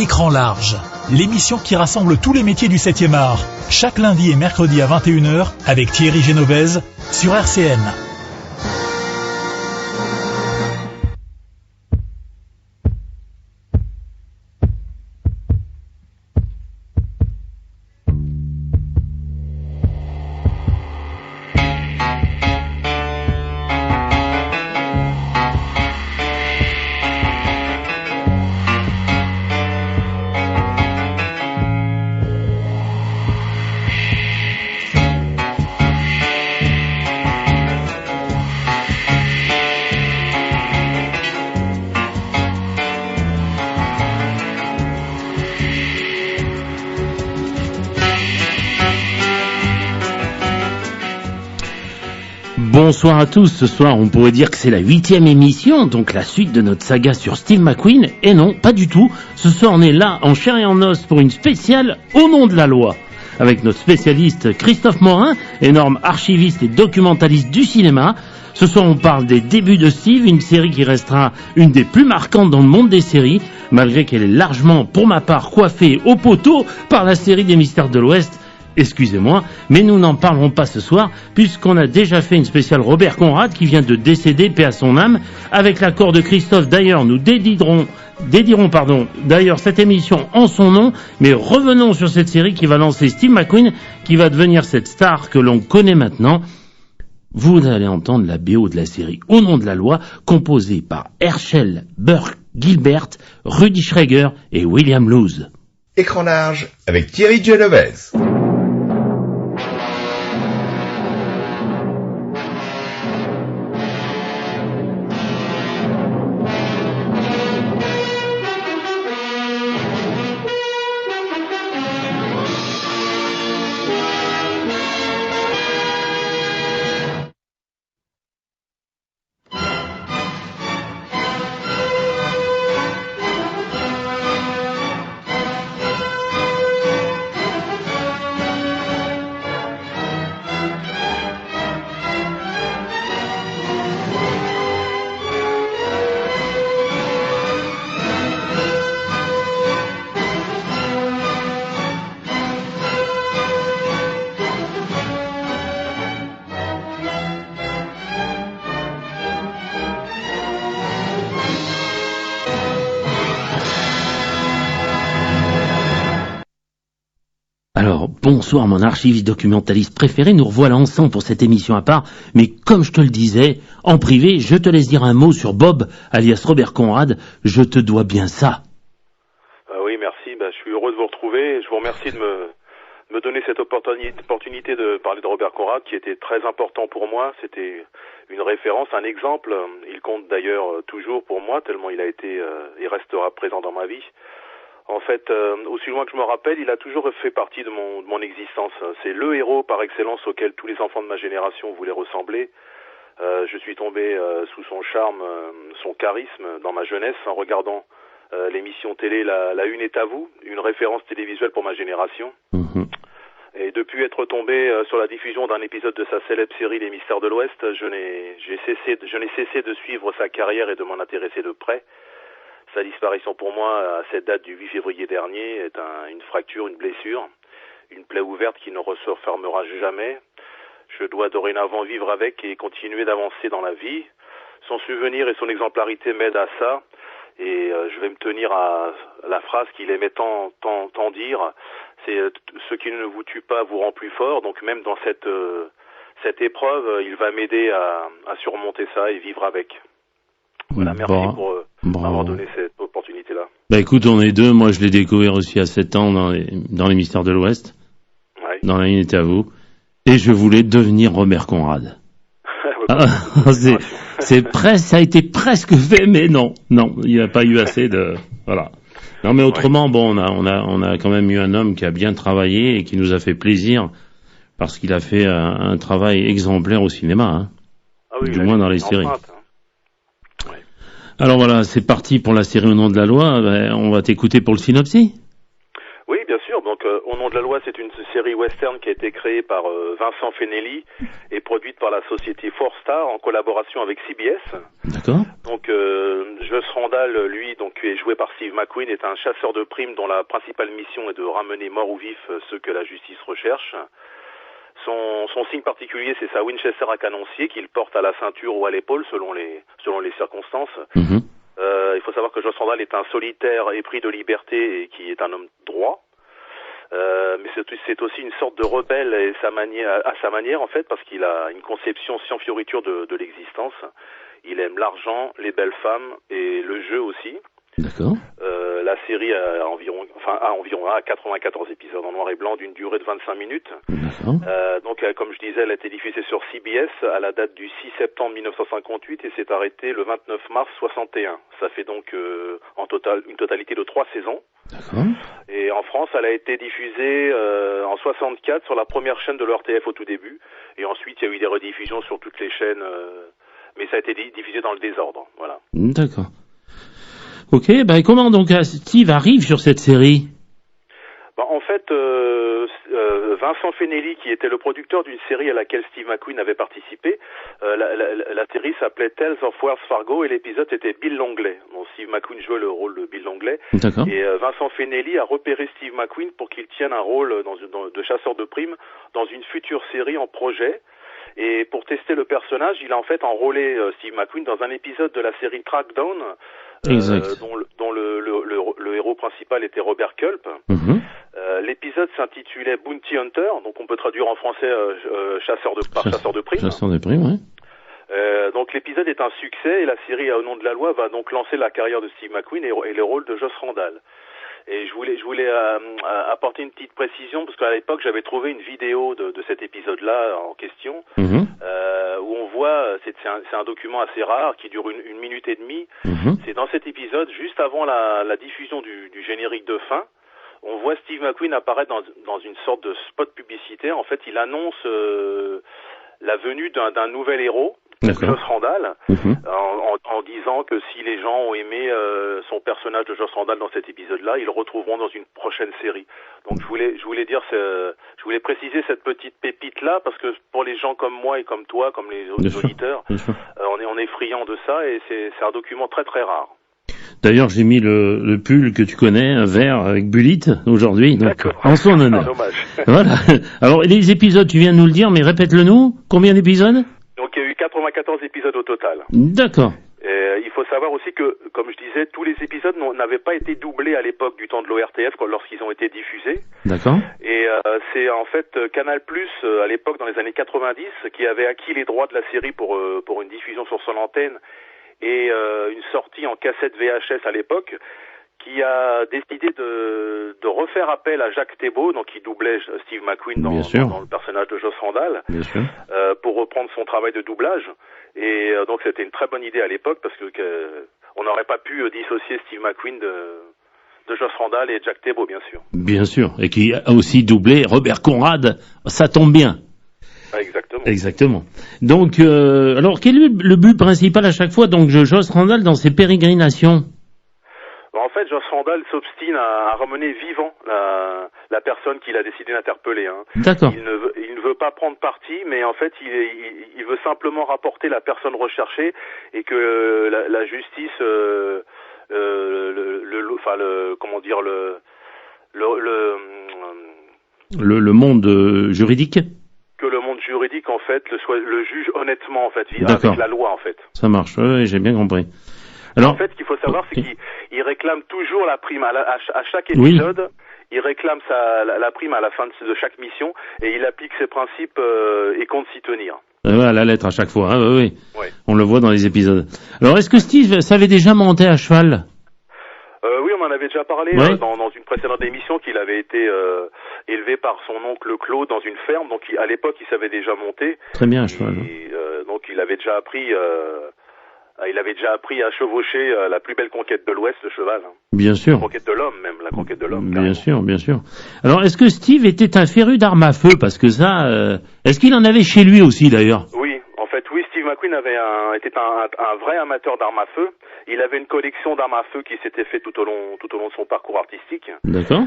Écran large, l'émission qui rassemble tous les métiers du 7e art, chaque lundi et mercredi à 21h avec Thierry Genovese sur RCN. Bonsoir à tous, ce soir on pourrait dire que c'est la 8e émission, donc la suite de notre saga sur Steve McQueen, et non, pas du tout, ce soir on est là en chair et en os pour une spéciale Au nom de la loi, avec notre spécialiste Christophe Morin, énorme archiviste et documentaliste du cinéma. Ce soir on parle des débuts de Steve, une série qui restera une des plus marquantes dans le monde des séries, malgré qu'elle est largement, pour ma part, coiffée au poteau par la série des Mystères de l'Ouest. Excusez-moi, mais nous n'en parlerons pas ce soir, puisqu'on a déjà fait une spéciale Robert Conrad qui vient de décéder, paix à son âme. Avec l'accord de Christophe, d'ailleurs, nous dédierons d'ailleurs cette émission en son nom, mais revenons sur cette série qui va lancer Steve McQueen, qui va devenir cette star que l'on connaît maintenant. Vous allez entendre la BO de la série Au nom de la loi, composée par Herschel Burke Gilbert, Rudy Schrager et William Loose. Écran large avec Thierry Genovese. Bonsoir mon archiviste documentaliste préféré, nous revoilà ensemble pour cette émission à part, mais comme je te le disais, en privé, je te laisse dire un mot sur Bob, alias Robert Conrad, je te dois bien ça. Oui, merci, je suis heureux de vous retrouver, je vous remercie de me donner cette opportunité de parler de Robert Conrad, qui était très important pour moi, c'était une référence, un exemple, il compte d'ailleurs toujours pour moi, tellement il a été et restera présent dans ma vie. En fait, aussi loin que je me rappelle, il a toujours fait partie de mon existence. C'est le héros par excellence auquel tous les enfants de ma génération voulaient ressembler. Je suis tombé sous son charme, son charisme dans ma jeunesse en regardant l'émission télé La Une est à vous, une référence télévisuelle pour ma génération. Et depuis être tombé sur la diffusion d'un épisode de sa célèbre série Les Mystères de l'Ouest, je n'ai cessé de suivre sa carrière et de m'en intéresser de près. Sa disparition pour moi, à cette date du 8 février dernier, est une fracture, une blessure, une plaie ouverte qui ne se refermera jamais. Je dois dorénavant vivre avec et continuer d'avancer dans la vie. Son souvenir et son exemplarité m'aident à ça, et je vais me tenir à la phrase qu'il aimait tant dire, c'est « ce qui ne vous tue pas vous rend plus fort ». Donc même dans cette épreuve, il va m'aider à surmonter ça et vivre avec. Voilà, merci pour m'avoir donné cette opportunité-là. Écoute, on est deux. Moi, je l'ai découvert aussi à 7 ans dans les Mystères de l'Ouest. Ouais. Dans La Une est à vous. Et je voulais devenir Robert Conrad. Ça a été presque fait, mais non, il n'y a pas eu assez de, voilà. Non, mais autrement, on a quand même eu un homme qui a bien travaillé et qui nous a fait plaisir parce qu'il a fait un travail exemplaire au cinéma, hein. Du moins dans les séries. Alors voilà, c'est parti pour la série Au nom de la loi. On va t'écouter pour le synopsis. Oui, bien sûr. Donc, Au nom de la loi, c'est une série western qui a été créée par Vincent Fennelly et produite par la société Four Star en collaboration avec CBS. D'accord. Donc, Joss Randall, lui, donc qui est joué par Steve McQueen, est un chasseur de primes dont la principale mission est de ramener mort ou vif ceux que la justice recherche. Son signe particulier, c'est sa Winchester à canoncier qu'il porte à la ceinture ou à l'épaule selon les circonstances. Mhm. Il faut savoir que Joss Randall est un solitaire épris de liberté et qui est un homme droit. Mais c'est aussi une sorte de rebelle à sa manière en fait, parce qu'il a une conception sans fioriture de l'existence. Il aime l'argent, les belles femmes et le jeu aussi. D'accord. La série a environ 94 épisodes en noir et blanc d'une durée de 25 minutes. D'accord. Donc, comme je disais, elle a été diffusée sur CBS à la date du 6 septembre 1958 et s'est arrêtée le 29 mars 61. Ça fait donc en total une totalité de 3 saisons. D'accord. Et en France, elle a été diffusée en 64 sur la première chaîne de l'ORTF au tout début. Et ensuite, il y a eu des rediffusions sur toutes les chaînes, mais ça a été diffusé dans le désordre. Voilà. D'accord. Ok, bah comment donc Steve arrive sur cette série? En fait, Vincent Fennelly, qui était le producteur d'une série à laquelle Steve McQueen avait participé, la série s'appelait Tales of Wells Fargo et l'épisode était Bill Longley. Donc Steve McQueen jouait le rôle de Bill Longley. D'accord. Et Vincent Fennelly a repéré Steve McQueen pour qu'il tienne un rôle de chasseur de primes dans une future série en projet. Et pour tester le personnage, il a en fait enrôlé Steve McQueen dans un épisode de la série Trackdown, dont le héros principal était Robert Culp. Mhm. L'épisode s'intitulait Bounty Hunter, donc on peut traduire en français chasseur de primes. Chasseur de primes, oui. Donc l'épisode est un succès et la série Au nom de la loi va donc lancer la carrière de Steve McQueen et le rôle de Joss Randall. Et je voulais apporter une petite précision parce qu'à l'époque j'avais trouvé une vidéo de cet épisode-là en question, où on voit, c'est un document assez rare qui dure une minute et demie. C'est dans cet épisode, juste avant la diffusion du générique de fin, on voit Steve McQueen apparaître dans une sorte de spot publicitaire. En fait, il annonce la venue d'un nouvel héros, Joss Randall, en disant que si les gens ont aimé son personnage de Joss Randall dans cet épisode-là, ils le retrouveront dans une prochaine série. Donc je voulais préciser cette petite pépite-là parce que pour les gens comme moi et comme toi, comme les autres auditeurs, on est friands de ça et c'est un document très très rare. D'ailleurs, j'ai mis le pull que tu connais, un vert avec Bullitt, aujourd'hui, donc en son honneur. Dommage. Voilà. Alors, les épisodes, tu viens de nous le dire, mais répète-le-nous. Combien d'épisodes? Donc, il y a eu 94 épisodes au total. D'accord. Il faut savoir aussi que, comme je disais, tous les épisodes n'avaient pas été doublés à l'époque du temps de l'ORTF lorsqu'ils ont été diffusés. D'accord. Et c'est en fait Canal+, à l'époque, dans les années 90, qui avait acquis les droits de la série pour une diffusion sur son antenne et une sortie en cassette VHS à l'époque, qui a décidé de refaire appel à Jacques Thébault, donc qui doublait Steve McQueen dans le personnage de Joss Randall, pour reprendre son travail de doublage. Et donc c'était une très bonne idée à l'époque parce que on n'aurait pas pu dissocier Steve McQueen de Joss Randall et Jacques Thébault, bien sûr. Bien sûr, et qui a aussi doublé Robert Conrad, ça tombe bien. Exactement. Exactement. Donc, alors quel est le but principal à chaque fois donc de Joss Randall dans ses pérégrinations? En fait, Joss Randall s'obstine à ramener vivant la personne qu'il a décidé d'interpeller. D'accord. Il ne veut pas prendre parti, mais en fait, il veut simplement rapporter la personne recherchée et que la justice, le monde juridique. Que le monde juridique, en fait, le juge honnêtement, en fait, avec la loi, en fait. Ça marche, oui, j'ai bien compris. Alors, en fait, ce qu'il faut savoir, c'est qu'il réclame toujours la prime à chaque épisode. Il réclame la prime à la fin de chaque mission et il applique ses principes et compte s'y tenir. À la lettre à chaque fois, oui. On le voit dans les épisodes. Alors, est-ce que Steve savait déjà monter à cheval? Oui, on en avait déjà parlé dans une précédente émission qu'il avait été élevé par son oncle Claude dans une ferme. Donc, à l'époque, il savait déjà monter. Très bien à cheval. Donc, il avait déjà appris à chevaucher la plus belle conquête de l'Ouest, le cheval. Bien sûr. La conquête de l'homme, même, la conquête de l'homme. Bien sûr, bien sûr. Alors, est-ce que Steve était un féru d'armes à feu? Parce que ça, est-ce qu'il en avait chez lui aussi, d'ailleurs? Oui, en fait, oui, Steve McQueen était un vrai amateur d'armes à feu. Il avait une collection d'armes à feu qui s'était fait tout au long de son parcours artistique. D'accord.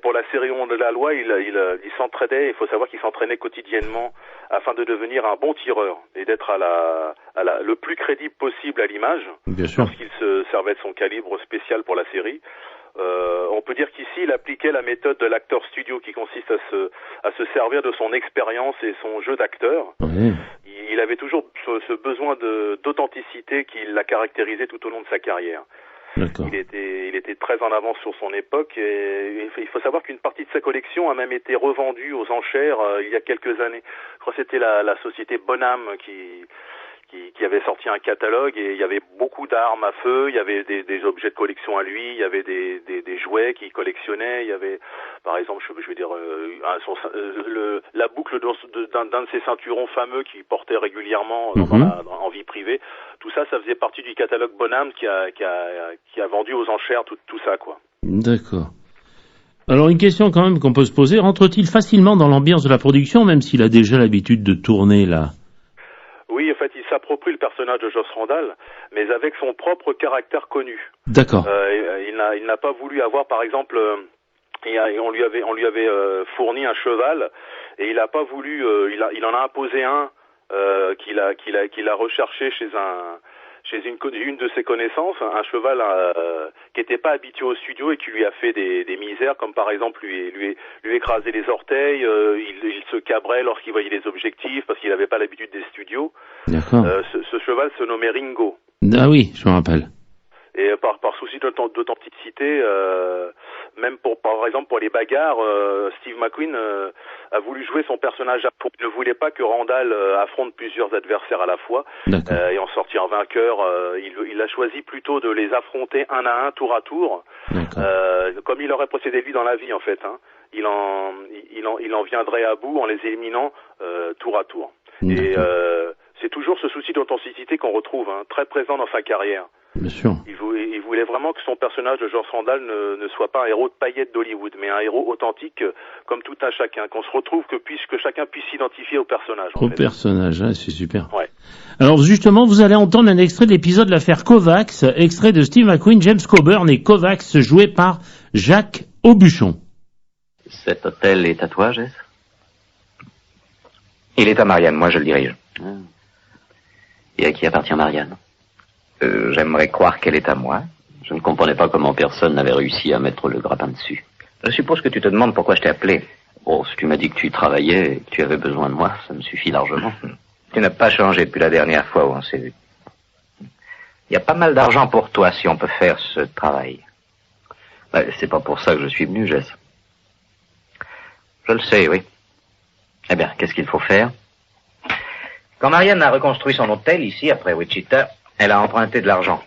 Pour la série On de la loi, il s'entraînait. Il faut savoir qu'il s'entraînait quotidiennement afin de devenir un bon tireur et d'être le plus crédible possible à l'image. Bien sûr. Lorsqu'il se servait de son calibre spécial pour la série. On peut dire qu'ici, il appliquait la méthode de l'acteur studio qui consiste à se servir de son expérience et son jeu d'acteur. Oui. Il avait toujours ce besoin d'authenticité qui l'a caractérisé tout au long de sa carrière. D'accord. Il était très en avance sur son époque et il faut savoir qu'une partie de sa collection a même été revendue aux enchères il y a quelques années. Je crois que c'était la société Bonham qui avait sorti un catalogue et il y avait beaucoup d'armes à feu, il y avait des objets de collection à lui, il y avait des jouets qu'il collectionnait, il y avait par exemple je vais dire la boucle d'un de ses ceinturons fameux qu'il portait régulièrement en vie privée. Tout ça faisait partie du catalogue Bonham qui a vendu aux enchères tout ça quoi. D'accord. Alors une question quand même qu'on peut se poser, rentre-t-il facilement dans l'ambiance de la production même s'il a déjà l'habitude de tourner là? Oui, en fait, il s'approprie le personnage de Joss Randall, mais avec son propre caractère connu. D'accord. Il n'a pas voulu avoir, par exemple, on lui avait fourni un cheval, et il n'a pas voulu. Il en a imposé un qu'il a recherché chez une de ses connaissances, un cheval qui n'était pas habitué au studio et qui lui a fait des misères, comme par exemple lui écraser les orteils, il se cabrait lorsqu'il voyait les objectifs parce qu'il n'avait pas l'habitude des studios. D'accord. Ce cheval se nommait Ringo. Ah oui, je me rappelle. Et par souci d'authenticité, même par exemple pour les bagarres, Steve McQueen a voulu jouer son personnage à fond. Il ne voulait pas que Randall affronte plusieurs adversaires à la fois et en sortir vainqueur. Il a choisi plutôt de les affronter un à un, tour à tour, comme il aurait procédé lui dans la vie en fait. Hein. Il en viendrait à bout en les éliminant tour à tour. Et c'est toujours ce souci d'authenticité qu'on retrouve, très présent dans sa carrière. Bien sûr. Il voulait vraiment que son personnage de Joss Randall ne soit pas un héros de paillettes d'Hollywood, mais un héros authentique comme tout un chacun, qu'on se retrouve, que chacun puisse s'identifier au personnage. Personnage, c'est super. Ouais. Alors justement, vous allez entendre un extrait de l'épisode de l'affaire Kovacs, extrait de Steve McQueen, James Coburn et Kovacs, joué par Jacques Aubuchon. Cet hôtel est à toi, Jess? Il est à Marianne, moi je le dirige. Et à qui appartient Marianne? J'aimerais croire qu'elle est à moi. Je ne comprenais pas comment personne n'avait réussi à mettre le grappin dessus. Je suppose que tu te demandes pourquoi je t'ai appelé. Oh, si tu m'as dit que tu y travaillais et que tu avais besoin de moi, ça me suffit largement. Tu n'as pas changé depuis la dernière fois où on s'est vu. Il y a pas mal d'argent pour toi si on peut faire ce travail. C'est pas pour ça que je suis venu, Jess. Je le sais, oui. Eh bien, qu'est-ce qu'il faut faire? Quand Marianne a reconstruit son hôtel ici, après Wichita, elle a emprunté de l'argent.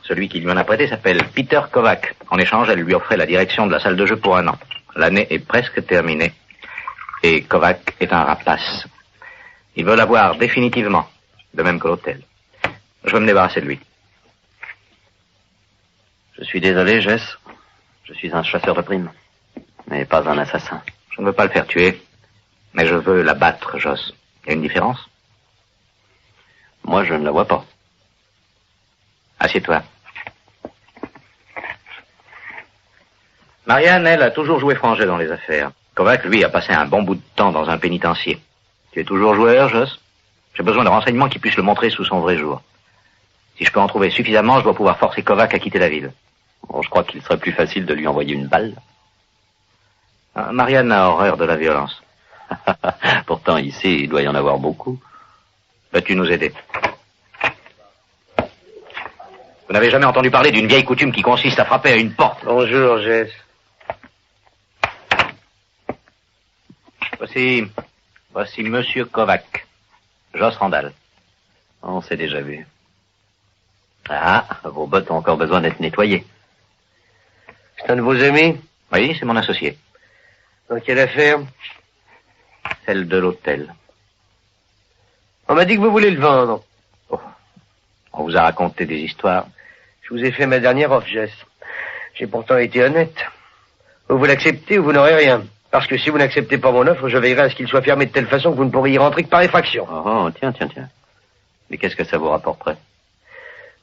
Celui qui lui en a prêté s'appelle Peter Kovac. En échange, elle lui offrait la direction de la salle de jeu pour 1 an. L'année est presque terminée. Et Kovac est un rapace. Il veut l'avoir définitivement, de même que l'hôtel. Je veux me débarrasser de lui. Je suis désolé, Jess. Je suis un chasseur de primes, mais pas un assassin. Je ne veux pas le faire tuer, mais je veux l'abattre, Joss. Il y a une différence? Moi, je ne la vois pas. Assieds-toi. Marianne, elle, a toujours joué frangé dans les affaires. Kovac, lui, a passé un bon bout de temps dans un pénitencier. Tu es toujours joueur, Joss? J'ai besoin de renseignements qui puissent le montrer sous son vrai jour. Si je peux en trouver suffisamment, je dois pouvoir forcer Kovac à quitter la ville. Bon, je crois qu'il serait plus facile de lui envoyer une balle. Marianne a horreur de la violence. Pourtant, ici, il doit y en avoir beaucoup. Peux-tu nous aider? Vous n'avez jamais entendu parler d'une vieille coutume qui consiste à frapper à une porte? Bonjour, Jess. Voici Monsieur Kovac. Joss Randall. On s'est déjà vu. Ah, vos bottes ont encore besoin d'être nettoyées. C'est un de vos amis? Oui, c'est mon associé. Dans quelle affaire? Celle de l'hôtel. On m'a dit que vous voulez le vendre. Oh. On vous a raconté des histoires. Je vous ai fait ma dernière offre, Jess. J'ai pourtant été honnête. Ou vous l'acceptez ou vous n'aurez rien. Parce que si vous n'acceptez pas mon offre, je veillerai à ce qu'il soit fermé de telle façon que vous ne pourriez y rentrer que par effraction. Oh, tiens. Mais qu'est-ce que ça vous rapporterait?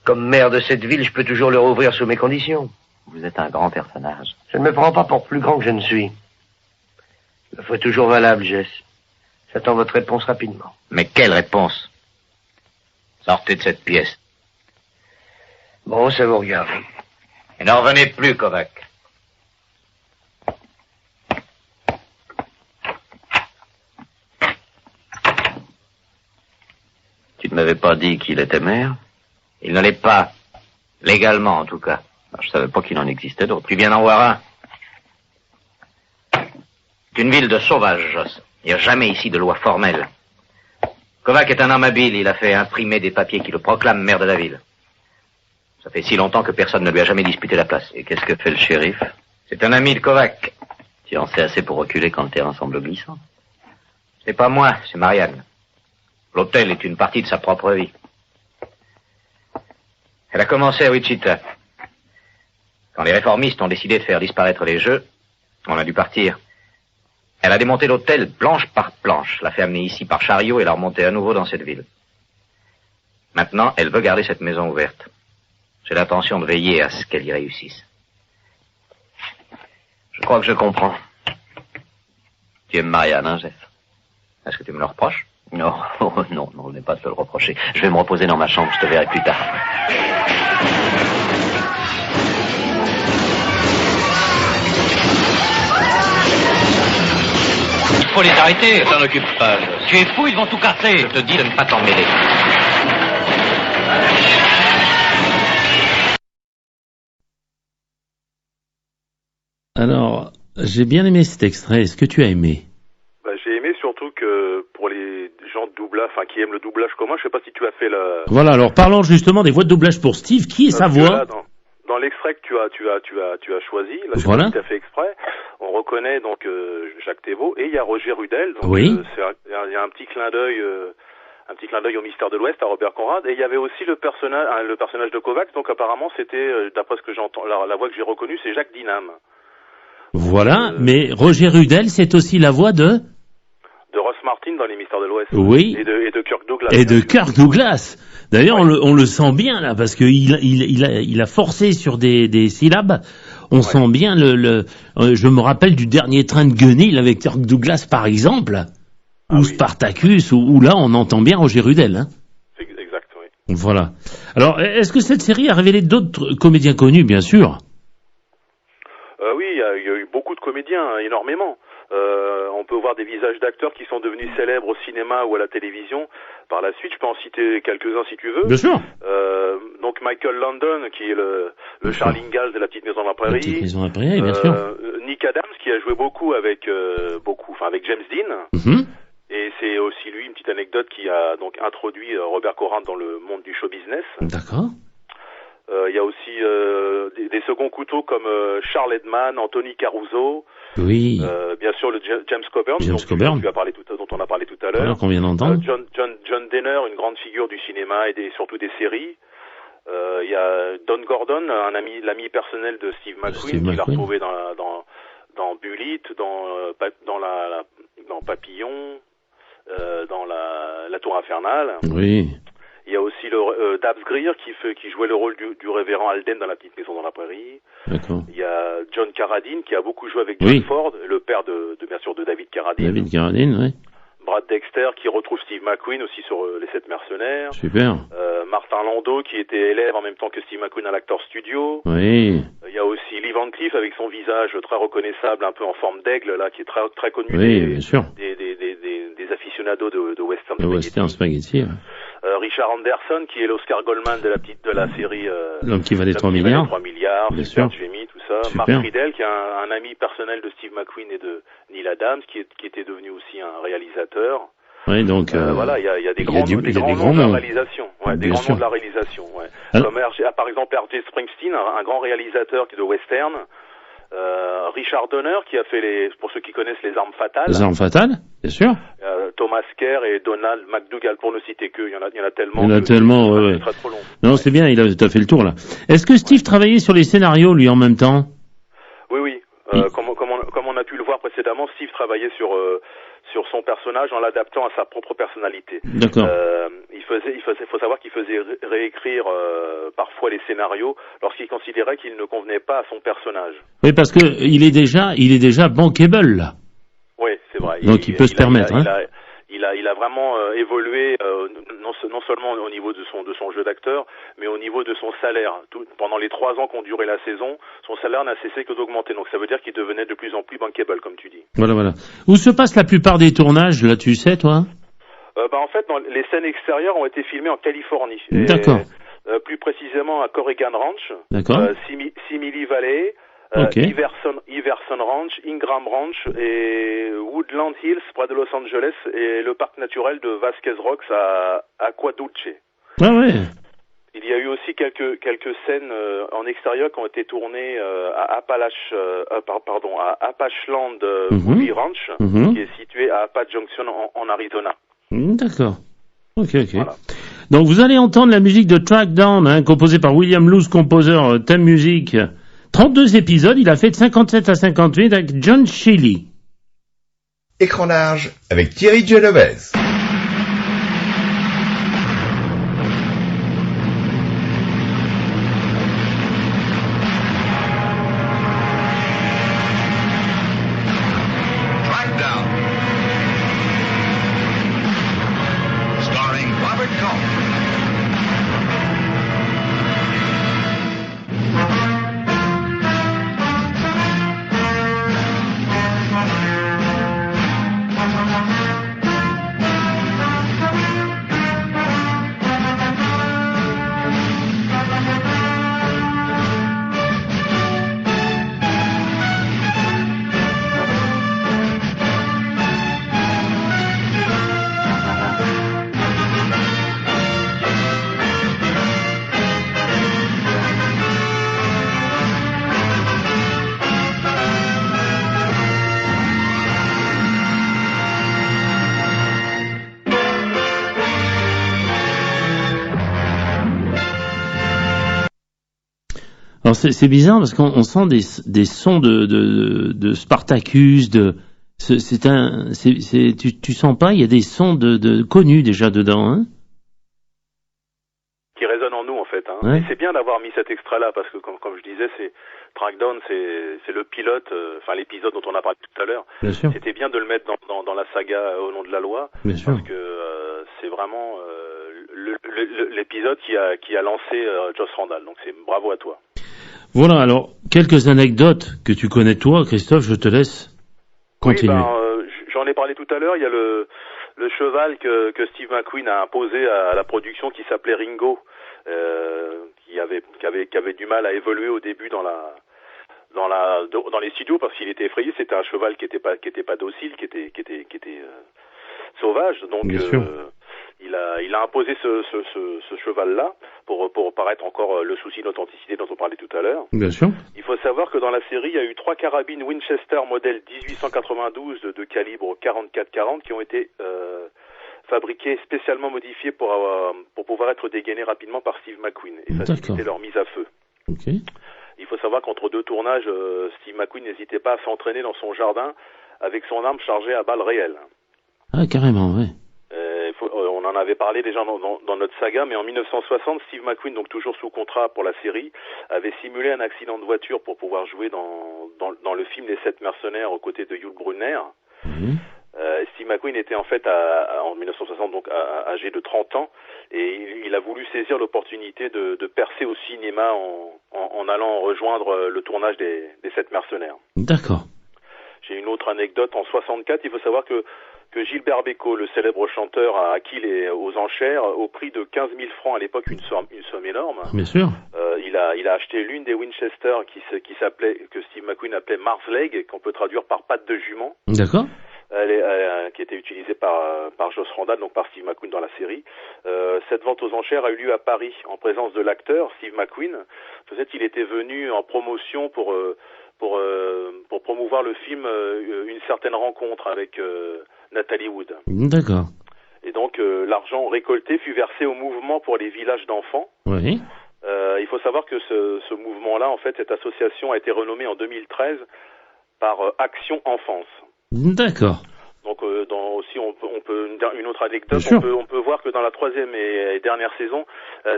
Comme maire de cette ville, je peux toujours le rouvrir sous mes conditions. Vous êtes un grand personnage. Je ne me prends pas pour plus grand que je ne suis. La foi est toujours valable, Jess. J'attends votre réponse rapidement. Mais quelle réponse? Sortez de cette pièce. Bon, ça vous regarde. Et n'en revenez plus, Kovac. Tu ne m'avais pas dit qu'il était maire? Il ne l'est pas. Légalement, en tout cas. Je savais pas qu'il en existait d'autres. Tu viens d'en voir un. C'est une ville de sauvages, Joss. Il n'y a jamais ici de loi formelle. Kovac est un homme habile. Il a fait imprimer des papiers qui le proclament maire de la ville. Ça fait si longtemps que personne ne lui a jamais disputé la place. Et qu'est-ce que fait le shérif? C'est un ami de Kovac. Tu en sais assez pour reculer quand le terrain semble glissant. C'est pas moi, c'est Marianne. L'hôtel est une partie de sa propre vie. Elle a commencé à Wichita. Quand les réformistes ont décidé de faire disparaître les jeux, on a dû partir. Elle a démonté l'hôtel planche par planche, l'a fait amener ici par chariot et l'a remonté à nouveau dans cette ville. Maintenant, elle veut garder cette maison ouverte. J'ai l'intention de veiller à ce qu'elle y réussisse. Je crois que je comprends. Tu aimes Marianne, hein, Jeff? Est-ce que tu me le reproches? Non, non, je n'ai pas de te le reprocher. Je vais me reposer dans ma chambre, je te verrai plus tard. Il faut les arrêter. T'en occupe pas. Tu es fou, ils vont tout casser. Je te dis de ne pas t'en mêler. Alors, j'ai bien aimé cet extrait. Est-ce que tu as aimé? J'ai aimé surtout que pour les gens de doublage, enfin qui aiment le doublage comme moi, je sais pas si tu as fait la... Voilà, alors parlons justement des voix de doublage pour Steve. Qui est sa voix? Là, dans l'extrait que tu as choisi, là, je voilà. sais pas si tu as fait exprès, on reconnaît donc Jacques Thébault et il y a Roger Rudel. Donc, oui. Il y a un petit clin d'œil au Mystère de l'Ouest à Robert Conrad, et il y avait aussi le personnage de Kovac. Donc apparemment c'était, d'après ce que j'entends, la voix que j'ai reconnue, c'est Jacques Dinam. Voilà, mais Roger Rudel, c'est aussi la voix de Ross Martin dans les Mystères de l'Ouest. Oui. Et de Kirk Douglas. Et de Kirk Douglas. D'ailleurs, ouais. on le sent bien là, parce que il a forcé sur des syllabes. On sent bien je me rappelle du dernier train de Guenilles avec Kirk Douglas par exemple, ou Spartacus, où là on entend bien Roger Rudel. Hein. Exact, oui. Voilà. Alors, est-ce que cette série a révélé d'autres comédiens connus, bien sûr? Oui, il y a eu beaucoup de comédiens, énormément. On peut voir des visages d'acteurs qui sont devenus célèbres au cinéma ou à la télévision. Par la suite, je peux en citer quelques-uns si tu veux. Bien sûr. Donc Michael Landon, qui est le Charles Ingalls de La Petite Maison de la Prairie. La Petite Maison de la Prairie, bien sûr. Nick Adams, qui a joué beaucoup avec James Dean. Mm-hmm. Et c'est aussi lui, une petite anecdote, qui a donc introduit Robert Conrad dans le monde du show business. D'accord. Il y a aussi des seconds couteaux comme Charles Edman, Anthony Caruso. Oui. Bien sûr, le James Coburn, dont on a parlé tout à l'heure. Voilà, qu'on vient d'entendre. John Denner, une grande figure du cinéma et surtout des séries. Il y a Don Gordon, l'ami personnel de Steve McQueen, qu'il a retrouvé dans Bullitt, dans Papillon, dans la Tour Infernale. Oui. Il y a aussi Dabbs Greer qui jouait le rôle du révérend Alden dans La Petite Maison dans la Prairie. D'accord. Il y a John Carradine qui a beaucoup joué avec John Ford, le père bien sûr de David Carradine. David Carradine, oui. Brad Dexter qui retrouve Steve McQueen aussi sur Les 7 Mercenaires. Super. Martin Landau qui était élève en même temps que Steve McQueen à l'Actors Studio. Oui. Il y a aussi Lee Van Cleef avec son visage très reconnaissable, un peu en forme d'aigle là, qui est très très connu bien sûr. des aficionados de western spaghetti. Western spaghetti. Richard Anderson qui est l'Oscar Goldman de la série L'homme qui valait 3 milliards. 3 milliards, bien Super sûr. Jimmy, tout ça. Super. Mark Friedel qui est un ami personnel de Steve McQueen et de Neil Adams qui était devenu aussi un réalisateur. Oui, donc voilà, il y a des grands noms de la réalisation, des grands noms de la réalisation, comme par exemple R.J. Springsteen, un grand réalisateur de western. Richard Donner qui a fait pour ceux qui connaissent Les Armes Fatales. Les Armes Fatales, bien sûr. Thomas Kerr et Donald McDougall, pour ne citer que, il y en a tellement. Il y en a tellement, ouais. C'est trop long. Non, c'est bien, t'as fait le tour là. Est-ce que Steve travaillait sur les scénarios lui en même temps? Oui. Comme on a pu le voir précédemment, Steve travaillait sur sur son personnage en l'adaptant à sa propre personnalité. D'accord. Faut savoir qu'il faisait réécrire parfois les scénarios lorsqu'il considérait qu'il ne convenait pas à son personnage. Oui, parce que il est déjà bankable là. Oui, c'est vrai. Donc il peut se permettre. Il a vraiment évolué non seulement au niveau de son jeu d'acteur, mais au niveau de son salaire. Pendant les 3 ans qu'ont duré la saison, son salaire n'a cessé que d'augmenter. Donc ça veut dire qu'il devenait de plus en plus bankable, comme tu dis. Voilà. Où se passe la plupart des tournages, là, tu sais, toi? En fait, les scènes extérieures ont été filmées en Californie. D'accord. Plus précisément à Corrigan Ranch, D'accord. Simili Valley, Okay. Iverson Ranch, Ingram Ranch et Woodland Hills près de Los Angeles et le parc naturel de Vasquez Rocks à Aquaduce. Ah ouais. Il y a eu aussi quelques scènes en extérieur qui ont été tournées à Appalachian Movie Ranch, qui est situé à Apache Junction en Arizona. D'accord. Ok. Voilà. Donc vous allez entendre la musique de Track Down, composée par William Loose, composeur thème musique. 32 épisodes, il a fait de 57 à 58 avec John Shelley. Écran large avec Thierry Genovese. Track Down. Starring Robert Culp. Alors c'est bizarre parce qu'on sent des sons de Spartacus, tu sens pas, il y a des sons de connus déjà dedans, hein? Qui résonnent en nous en fait. Ouais. Et c'est bien d'avoir mis cet extrait-là parce que comme je disais, c'est Trackdown, c'est le pilote, l'épisode dont on a parlé tout à l'heure. Bien sûr. C'était bien de le mettre dans la saga Au nom de la loi, Bien sûr. parce que c'est vraiment l'épisode qui a lancé Joss Randall. Donc c'est bravo à toi. Voilà, alors quelques anecdotes que tu connais toi, Christophe, je te laisse continuer. Oui, j'en ai parlé tout à l'heure. Il y a le cheval que Steve McQueen a imposé à la production qui s'appelait Ringo, qui avait du mal à évoluer au début dans les studios parce qu'il était effrayé. C'était un cheval qui était pas docile, qui était sauvage. Donc il a imposé ce cheval-là pour paraître encore le souci d'authenticité dont on parlait tout à l'heure. Bien sûr. Il faut savoir que dans la série, il y a eu 3 carabines Winchester modèle 1892 de calibre 44-40 qui ont été fabriquées, spécialement modifiées pour pouvoir être dégainées rapidement par Steve McQueen. Et ça, c'était leur mise à feu. Okay. Il faut savoir qu'entre 2 tournages, Steve McQueen n'hésitait pas à s'entraîner dans son jardin avec son arme chargée à balles réelles. Ah, carrément, ouais. On en avait parlé déjà dans notre saga, mais en 1960, Steve McQueen, donc toujours sous contrat pour la série, avait simulé un accident de voiture pour pouvoir jouer dans le film Les 7 mercenaires aux côtés de Yul Brynner. Steve McQueen était en fait en 1960 donc âgé de 30 ans et il a voulu saisir l'opportunité de percer au cinéma en allant rejoindre le tournage des 7 mercenaires. D'accord. J'ai une autre anecdote. En 64, il faut savoir que Gilbert Bécaud, le célèbre chanteur, a acquis aux enchères au prix de 15 000 francs à l'époque, une somme énorme. Bien sûr. Il a acheté l'une des Winchester que Steve McQueen appelait Mars Leg, qu'on peut traduire par patte de jument. D'accord. Qui était utilisée par Joss Randall, donc par Steve McQueen dans la série. Cette vente aux enchères a eu lieu à Paris, en présence de l'acteur Steve McQueen. Peut-être qu'il était venu en promotion pour promouvoir le film Une certaine rencontre avec Natalie Wood. D'accord. Et donc l'argent récolté fut versé au mouvement pour les villages d'enfants. Oui. Il faut savoir que ce mouvement-là, en fait, cette association a été renommée en 2013 par Action Enfance. D'accord. Donc aussi on peut une autre anecdote, Bien sûr. on peut voir que dans la 3e et dernière saison,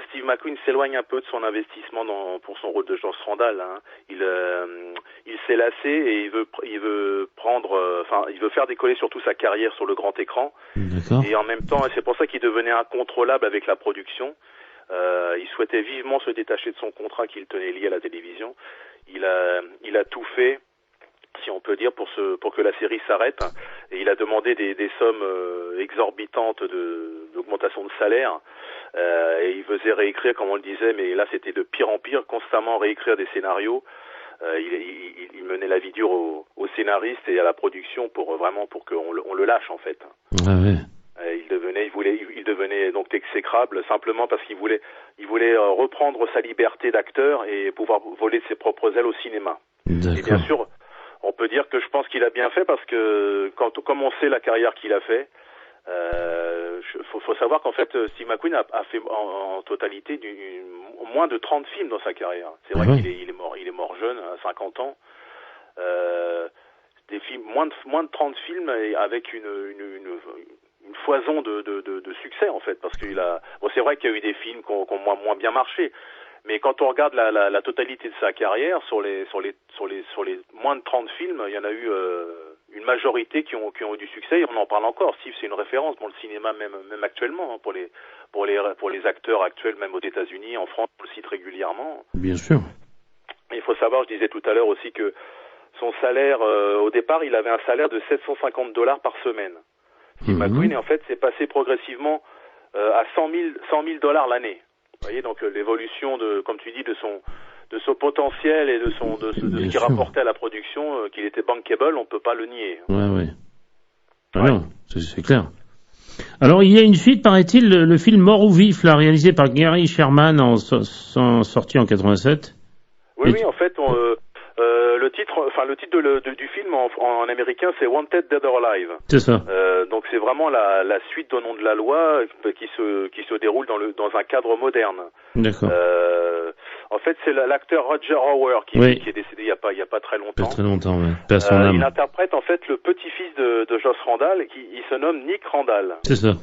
Steve McQueen s'éloigne un peu de son investissement pour son rôle de Joss Randall. Hein. Il s'est lassé et il veut faire décoller surtout sa carrière sur le grand écran. D'accord. Et en même temps, c'est pour ça qu'il devenait incontrôlable avec la production. Il souhaitait vivement se détacher de son contrat qu'il tenait lié à la télévision. Il a tout fait, si on peut dire, pour que la série s'arrête. Et il a demandé des sommes exorbitantes d'augmentation de salaire. Et il faisait réécrire, comme on le disait, mais là c'était de pire en pire, constamment réécrire des scénarios. Il menait la vie dure aux scénaristes et à la production pour qu'on le lâche en fait. Ah ouais. Il devenait donc exécrable simplement parce qu'il voulait reprendre sa liberté d'acteur et pouvoir voler de ses propres ailes au cinéma. D'accord. Et bien sûr, on peut dire que je pense qu'il a bien fait parce que comme on sait la carrière qu'il a fait, faut savoir qu'en fait Steve McQueen a fait en totalité moins de 30 films dans sa carrière. C'est vrai qu'il est mort jeune, à 50 ans. Des films moins de 30 films et avec une foison de succès en fait, parce c'est vrai qu'il y a eu des films qui ont moins bien marché, mais quand on regarde la totalité de sa carrière sur les moins de 30 films, il y en a eu une majorité qui ont eu du succès et on en parle encore. Steve, c'est une référence dans le cinéma même actuellement, hein, pour les acteurs actuels, même aux États-Unis, en France, on le cite régulièrement. Bien sûr. Il faut savoir, je disais tout à l'heure aussi que son salaire, au départ, il avait un salaire de $750 par semaine. Steve McQueen, en fait, s'est passé progressivement à $100,000 l'année. Vous voyez, donc l'évolution comme tu dis, de son potentiel et de ce qu'il rapportait à la production, qu'il était bankable, on peut pas le nier. Ouais. Ah non, c'est clair. Alors, il y a une suite, paraît-il, le film Mort ou Vif, là, réalisé par Gary Sherman, sorti en 87. Oui, en fait, le titre du film en américain, c'est Wanted Dead or Alive. C'est ça. Donc c'est vraiment la suite au nom de la loi qui se déroule dans un cadre moderne. D'accord. En fait, c'est l'acteur Roger Hauer qui est décédé il y a pas très longtemps. Pas très longtemps, ouais. Pas son âme. Il interprète en fait le petit-fils de Joss Randall, il se nomme Nick Randall. C'est ça.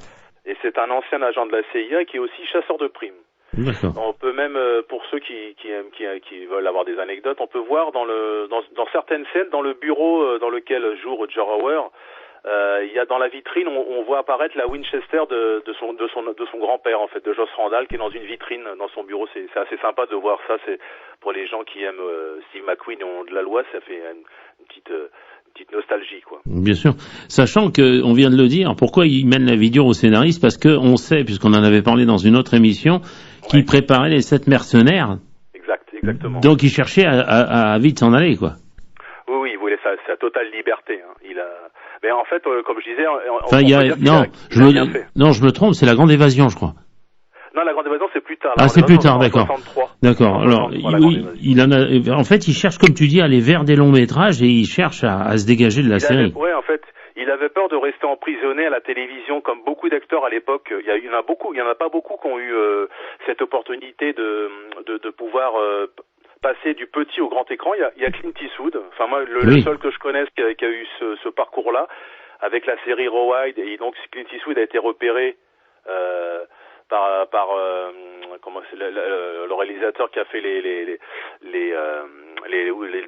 Et c'est un ancien agent de la CIA qui est aussi chasseur de primes. D'accord. On peut même, pour ceux qui veulent avoir des anecdotes, on peut voir dans certaines scènes, dans le bureau dans lequel joue Roger Hauer, il y a dans la vitrine, on voit apparaître la Winchester de son grand-père en fait, de Joss Randall, qui est dans une vitrine dans son bureau. C'est assez sympa de voir ça. C'est pour les gens qui aiment Steve McQueen et de la loi, ça fait une petite nostalgie, quoi. Bien sûr. Sachant que, on vient de le dire, pourquoi il mène la vidéo au scénariste? Parce que on sait, puisqu'on en avait parlé dans une autre émission, qu'il préparait les 7 mercenaires. Exactement. Donc il cherchait à vite s'en aller, quoi. Oui, il voulait sa totale liberté. Hein. Mais en fait, comme je disais, je me trompe, c'est La Grande Évasion, je crois. Non, La Grande Évasion, c'est plus tard. C'est plus tard, d'accord. 63. D'accord. Alors, en fait, il cherche, comme tu dis, à aller vers des longs métrages et il cherche à se dégager de la série. Oui, en fait, il avait peur de rester emprisonné à la télévision, comme beaucoup d'acteurs à l'époque. Il y en a pas beaucoup qui ont eu cette opportunité de pouvoir passer du petit au grand écran. Il y a Clint Eastwood. Enfin, moi, le seul que je connaisse qui a eu ce parcours-là, avec la série Rawhide, et donc Clint Eastwood a été repéré par le réalisateur qui a fait les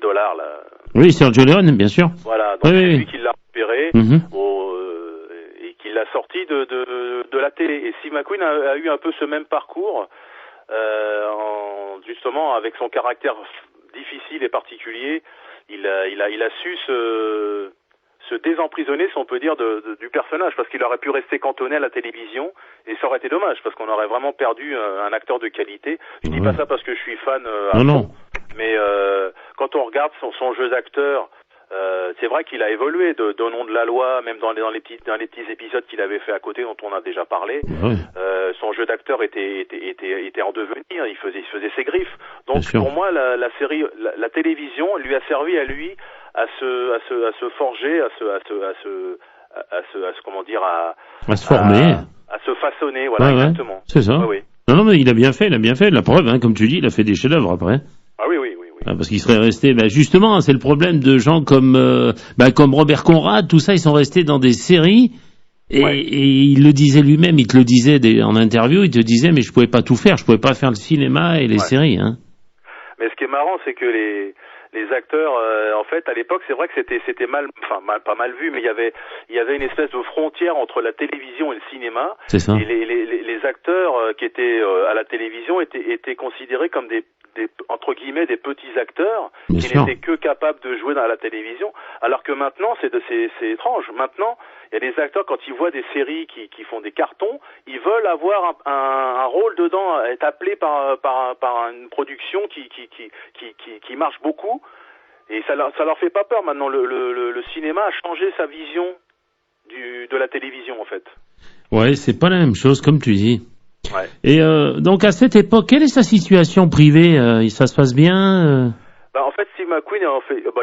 dollars là. Oui, Sergio Leone, bien sûr. Voilà, donc c'est lui qui l'a repéré et qui l'a sorti de la télé. Et Steve McQueen a eu un peu ce même parcours, justement avec son caractère difficile et particulier. Il a su se désemprisonner, si on peut dire, du personnage, parce qu'il aurait pu rester cantonné à la télévision, et ça aurait été dommage, parce qu'on aurait vraiment perdu un acteur de qualité. Je dis pas ça parce que je suis fan non. Mais quand on regarde son jeu d'acteur, c'est vrai qu'il a évolué au nom de la loi, même dans les petits épisodes qu'il avait fait à côté, dont on a déjà parlé. Son jeu d'acteur était en devenir, il faisait ses griffes. Donc pour moi, la série, la télévision lui a servi à lui à se forger, à se former, à se façonner, voilà, exactement. C'est ça. Non, mais il a bien fait, la preuve, hein, comme tu dis, il a fait des chefs-d'œuvre après. Ah oui. Ah, parce qu'il serait resté, justement, c'est le problème de gens comme Robert Conrad, tout ça, ils sont restés dans des séries, et il le disait lui-même, il te le disait en interview, il te disait, mais je pouvais pas tout faire, je pouvais pas faire le cinéma et les séries, hein. Mais ce qui est marrant, c'est que les acteurs, en fait, à l'époque, c'est vrai que c'était pas mal vu, mais il y avait une espèce de frontière entre la télévision et le cinéma. C'est ça. Et les acteurs qui étaient à la télévision étaient considérés comme des entre guillemets des petits acteurs qui n'étaient que capables de jouer dans la télévision, alors que maintenant c'est étrange. Maintenant, il y a des acteurs, quand ils voient des séries qui font des cartons, ils veulent avoir un rôle dedans, être appelés par une production qui marche beaucoup, et ça leur fait pas peur. Maintenant, le cinéma a changé sa vision de la télévision, en fait. Ouais, c'est pas la même chose, comme tu dis. Ouais. Et donc à cette époque, quelle est sa situation privée? Ça se passe bien En fait, Steve McQueen,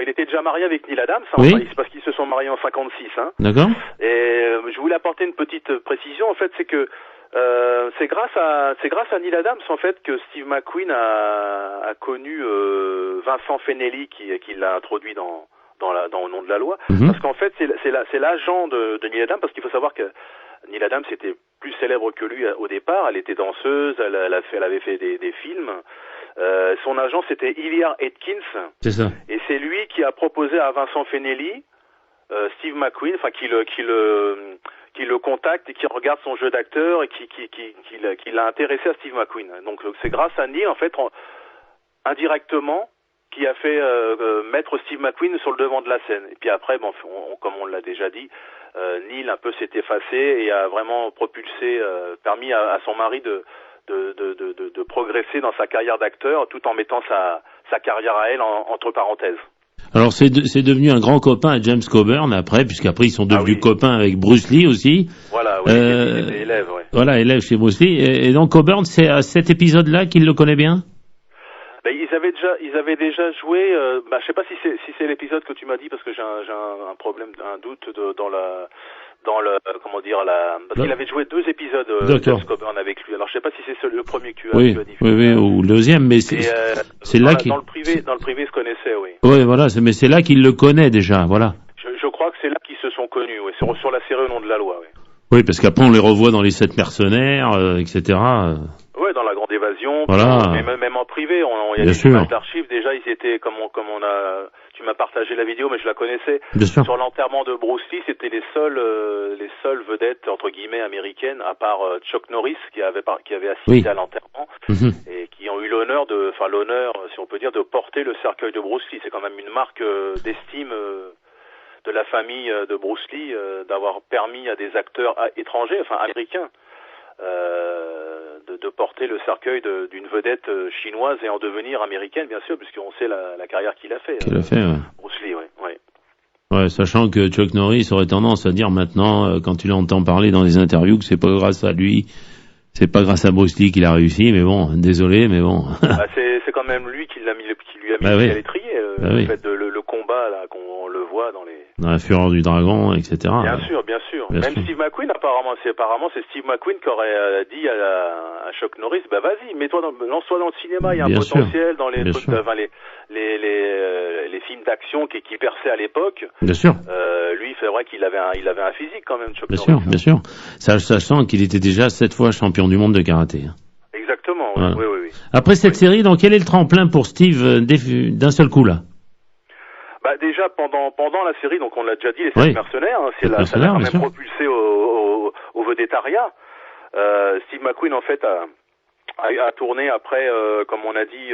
il était déjà marié avec Neil Adams, oui. C'est parce qu'ils se sont mariés en 56. Hein. D'accord. Et je voulais apporter une petite précision. En fait, c'est que c'est grâce à Neil Adams, en fait, que Steve McQueen a connu Vincent Fennelly, qui l'a introduit dans Au nom de la loi. Parce qu'en fait, c'est l'agent de Neil Adams, parce qu'il faut savoir que Neil Adams était plus célèbre que lui au départ. Elle était danseuse, elle avait fait des films. Son agent, c'était Hilliard Atkins. C'est ça. Et c'est lui qui a proposé à Vincent Fennelly, Steve McQueen, enfin qui le contacte et qui regarde son jeu d'acteur et qui l'a intéressé à Steve McQueen. Donc c'est grâce à Neil, en fait, indirectement, qui a fait mettre Steve McQueen sur le devant de la scène. Et puis après, comme on l'a déjà dit, Neil un peu s'est effacé et a vraiment permis à son mari de progresser dans sa carrière d'acteur, tout en mettant sa carrière à elle entre parenthèses. Alors c'est devenu un grand copain à James Coburn après, puisqu'après ils sont devenus copains avec Bruce Lee aussi. Voilà, oui, il était élève, ouais. Voilà, élève chez Bruce Lee. Et donc Coburn, c'est à cet épisode-là qu'il le connaît bien? Ils avaient déjà joué. Je sais pas si c'est l'épisode que tu m'as dit, parce que j'ai un problème, un doute parce qu'il avait joué 2 épisodes James Coburn avec lui. Alors je sais pas si c'est le premier que tu as dit. Oui, ou le deuxième, mais c'est là qu'il... Dans le privé, ils se connaissaient, oui. Oui, voilà, mais c'est là qu'il le connaît déjà, voilà. Je crois que c'est là qu'ils se sont connus, oui, sur la série Au nom de la loi, oui. Oui, parce qu'après on les revoit dans Les 7 mercenaires, etc. Ouais, dans La Grande Évasion. Voilà. Mais même en privé, il y a des images d'archives. Déjà, ils étaient tu m'as partagé la vidéo, mais je la connaissais. Bien sûr. Sur l'enterrement de Bruce Lee, c'était les seules vedettes entre guillemets américaines, à part Chuck Norris qui avait assisté à l'enterrement et qui ont eu l'honneur, si on peut dire, de porter le cercueil de Bruce Lee. C'est quand même une marque d'estime de la famille de Bruce Lee d'avoir permis à des acteurs étrangers, enfin américains, de porter le cercueil d'une vedette chinoise et en devenir américaine, bien sûr, puisqu'on sait la carrière qu'il a fait. Bruce Lee, ouais. Ouais, sachant que Chuck Norris aurait tendance à dire maintenant, quand tu l'entends parler dans les interviews, que c'est pas grâce à lui, c'est pas grâce à Bruce Lee qu'il a réussi, mais bon, désolé, mais bon. C'est quand même lui qui lui a mis le pied à l'étrier, le fait de le combat là qu'on le voit dans la Fureur du Dragon, etc. Bien sûr. Même Steve McQueen, apparemment, c'est Steve McQueen qui aurait dit à Chuck Norris, vas-y, lance-toi dans le cinéma, il y a un potentiel dans les trucs, les films d'action qui perçaient à l'époque. Bien sûr. Lui, c'est vrai qu'il avait un physique quand même, Chuck Norris. Bien sûr. Sachant qu'il était déjà 7 fois champion du monde de karaté. Exactement, voilà. Oui. Après cette série, donc quel est le tremplin pour Steve d'un seul coup là? Déjà pendant la série, donc on l'a déjà dit, les 7 mercenaires, ça l'a quand même propulsé au vedettariat. Steve McQueen en fait a tourné après, comme on a dit,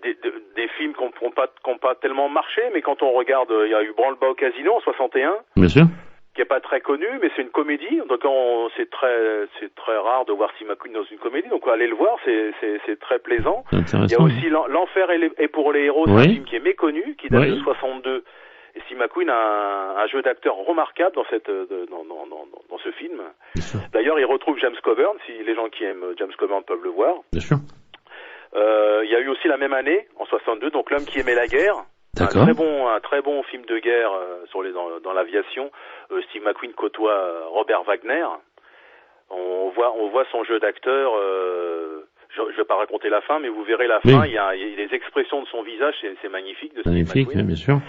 des films qui n'ont pas tellement marché, mais quand on regarde, il y a eu Branle-bas au casino en 61. Bien sûr. Qui est pas très connu, mais c'est une comédie. Donc c'est très rare de voir Steve McQueen dans une comédie. Donc allez le voir, c'est très plaisant. Il y a aussi L'Enfer est pour les héros, c'est un film qui est méconnu, qui date de 62. Et Steve McQueen a un jeu d'acteur remarquable dans ce film. D'ailleurs, il retrouve James Coburn. Si les gens qui aiment James Coburn peuvent le voir. Bien sûr. Il y a eu aussi la même année, en 62, donc L'Homme qui aimait la guerre. Un très bon film de guerre dans l'aviation. Steve McQueen côtoie Robert Wagner. On voit son jeu d'acteur je vais pas raconter la fin, mais vous verrez la fin. Il y a les expressions de son visage, c'est magnifique. De magnifique, Steve McQueen. bien sûr.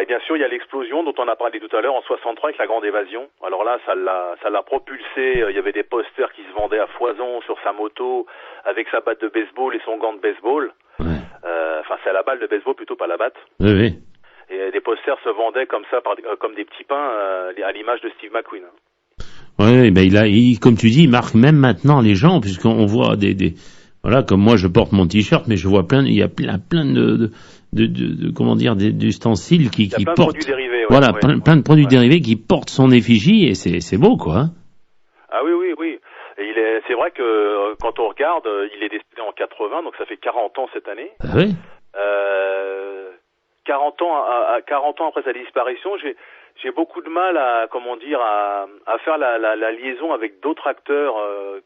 Et bien sûr, il y a l'explosion dont on a parlé tout à l'heure en 63 avec la Grande Évasion. Alors là, ça l'a propulsé. Il y avait des posters qui se vendaient à foison sur sa moto avec sa batte de baseball et son gant de baseball. Ouais. Enfin, c'est la balle de baseball plutôt, pas la batte. Oui, oui. Et des posters se vendaient comme ça, comme des petits pains, à l'image de Steve McQueen. Oui, ben comme tu dis, il marque même maintenant les gens, puisqu'on voit voilà, comme moi je porte mon t-shirt, mais je vois il y a plein de comment dire, d'ustensiles qui portent. Plein de produits dérivés, voilà, plein de produits dérivés qui portent son effigie, et c'est beau, quoi. Hein. Ah oui. Et c'est vrai que quand on regarde, il est décédé en 80, donc ça fait 40 ans cette année. Ah oui. 40 ans après sa disparition, j'ai beaucoup de mal à faire la liaison avec d'autres acteurs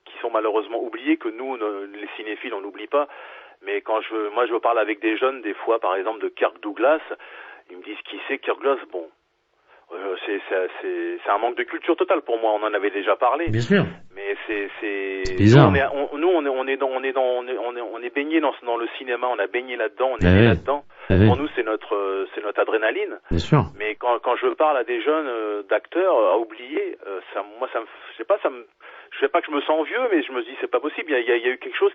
qui sont malheureusement oubliés, que nous, les cinéphiles, on n'oublie pas. Mais quand je parle avec des jeunes, des fois, par exemple, de Kirk Douglas, ils me disent qui c'est Kirk Douglas. Bon, c'est un manque de culture totale pour moi. On en avait déjà parlé. Bien sûr. Mais c'est bizarre. Nous, on est baigné dans le cinéma. On a baigné là-dedans. On est né là-dedans. Pour nous, c'est notre adrénaline. Bien sûr. Mais quand je parle à des jeunes d'acteurs à oublier, je sais pas que je me sens vieux, mais je me dis c'est pas possible. Il y a eu quelque chose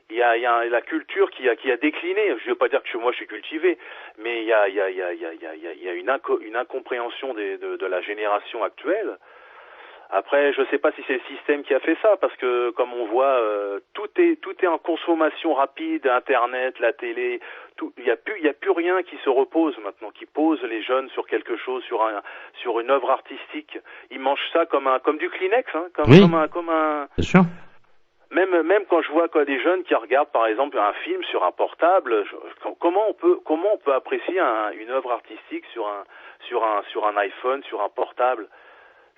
il y a la culture qui a décliné. Je veux pas dire que moi je suis cultivé, mais il y a une incompréhension de la génération actuelle. Après, je sais pas si c'est le système qui a fait ça, parce que comme on voit, tout est en consommation rapide, Internet, la télé, tout. Il y a plus rien qui se repose maintenant, qui pose les jeunes sur quelque chose, sur une œuvre artistique. Ils mangent ça comme du Kleenex, hein, comme un. Bien sûr. Même quand je vois des jeunes qui regardent par exemple un film sur un portable, comment on peut apprécier une œuvre artistique sur un iPhone, sur un portable?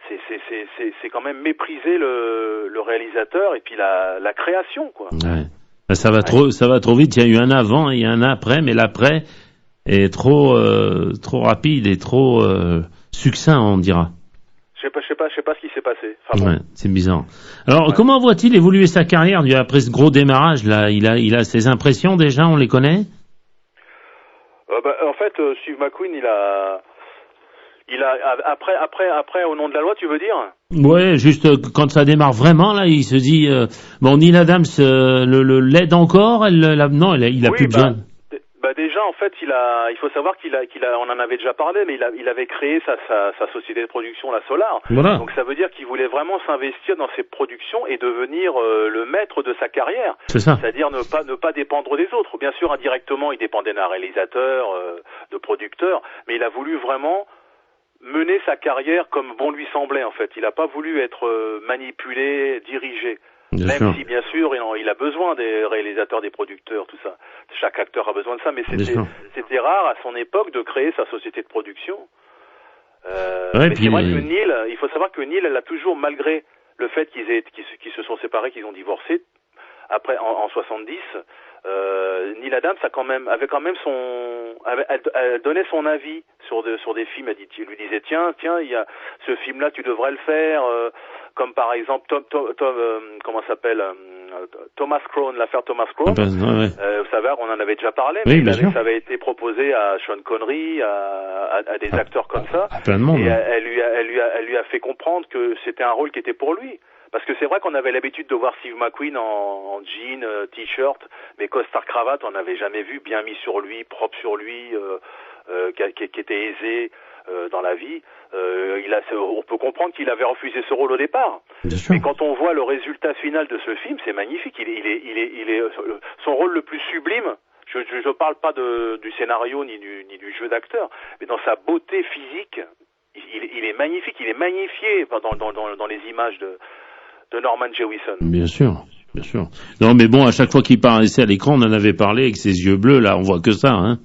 C'est quand même mépriser le réalisateur et puis la création, quoi. Ouais. Ça va trop vite. Il y a eu un avant et il y a un après, mais l'après est trop rapide et trop succinct, on dira. Je sais pas ce qui s'est passé. Enfin, bon. Ouais, c'est bizarre. Alors, comment voit-il évoluer sa carrière après ce gros démarrage là? Il a ses impressions déjà, on les connaît? En fait, Steve McQueen, il a après Au nom de la loi, tu veux dire? Ouais, juste quand ça démarre vraiment là, il se dit Neil Adams l'aide encore, non, il a plus besoin. Déjà, en fait, il faut savoir on en avait déjà parlé, mais il avait créé sa société de production, la Solar. Voilà. Donc ça veut dire qu'il voulait vraiment s'investir dans ses productions et devenir le maître de sa carrière. C'est ça. C'est-à-dire ne pas dépendre des autres. Bien sûr, indirectement, il dépendait d'un réalisateur, de producteur, mais il a voulu vraiment mener sa carrière comme bon lui semblait, en fait. Il n'a pas voulu être manipulé, dirigé. Même si, bien sûr, il a besoin des réalisateurs, des producteurs, tout ça. Chaque acteur a besoin de ça, mais c'était rare à son époque de créer sa société de production. Mais c'est vrai que Neil, il faut savoir que Neil, elle a toujours, malgré le fait qu'ils se sont séparés, qu'ils ont divorcé, après, en 70, Neil Adams avait quand même elle donnait son avis sur des films. Elle lui disait tiens, il y a ce film-là, tu devrais le faire, comme par exemple comment s'appelle Thomas Crown, l'affaire Thomas Crown. Vous savez, on en avait déjà parlé, mais ça avait été proposé à Sean Connery, à des acteurs comme ça. Plein de monde. Et elle lui a fait comprendre que c'était un rôle qui était pour lui. Parce que c'est vrai qu'on avait l'habitude de voir Steve McQueen en jean, t-shirt, mais costard-cravate, on n'avait jamais vu, bien mis sur lui, propre sur lui, qui était aisé dans la vie. On peut comprendre qu'il avait refusé ce rôle au départ. Mais quand on voit le résultat final de ce film, c'est magnifique. Il est son rôle le plus sublime. Je parle pas du scénario ni du jeu d'acteur, mais dans sa beauté physique, il est magnifique. Il est magnifié dans les images de Norman Jewison. Bien sûr. Non, mais bon, à chaque fois qu'il paraissait à l'écran, on en avait parlé avec ses yeux bleus, là, on voit que ça, hein.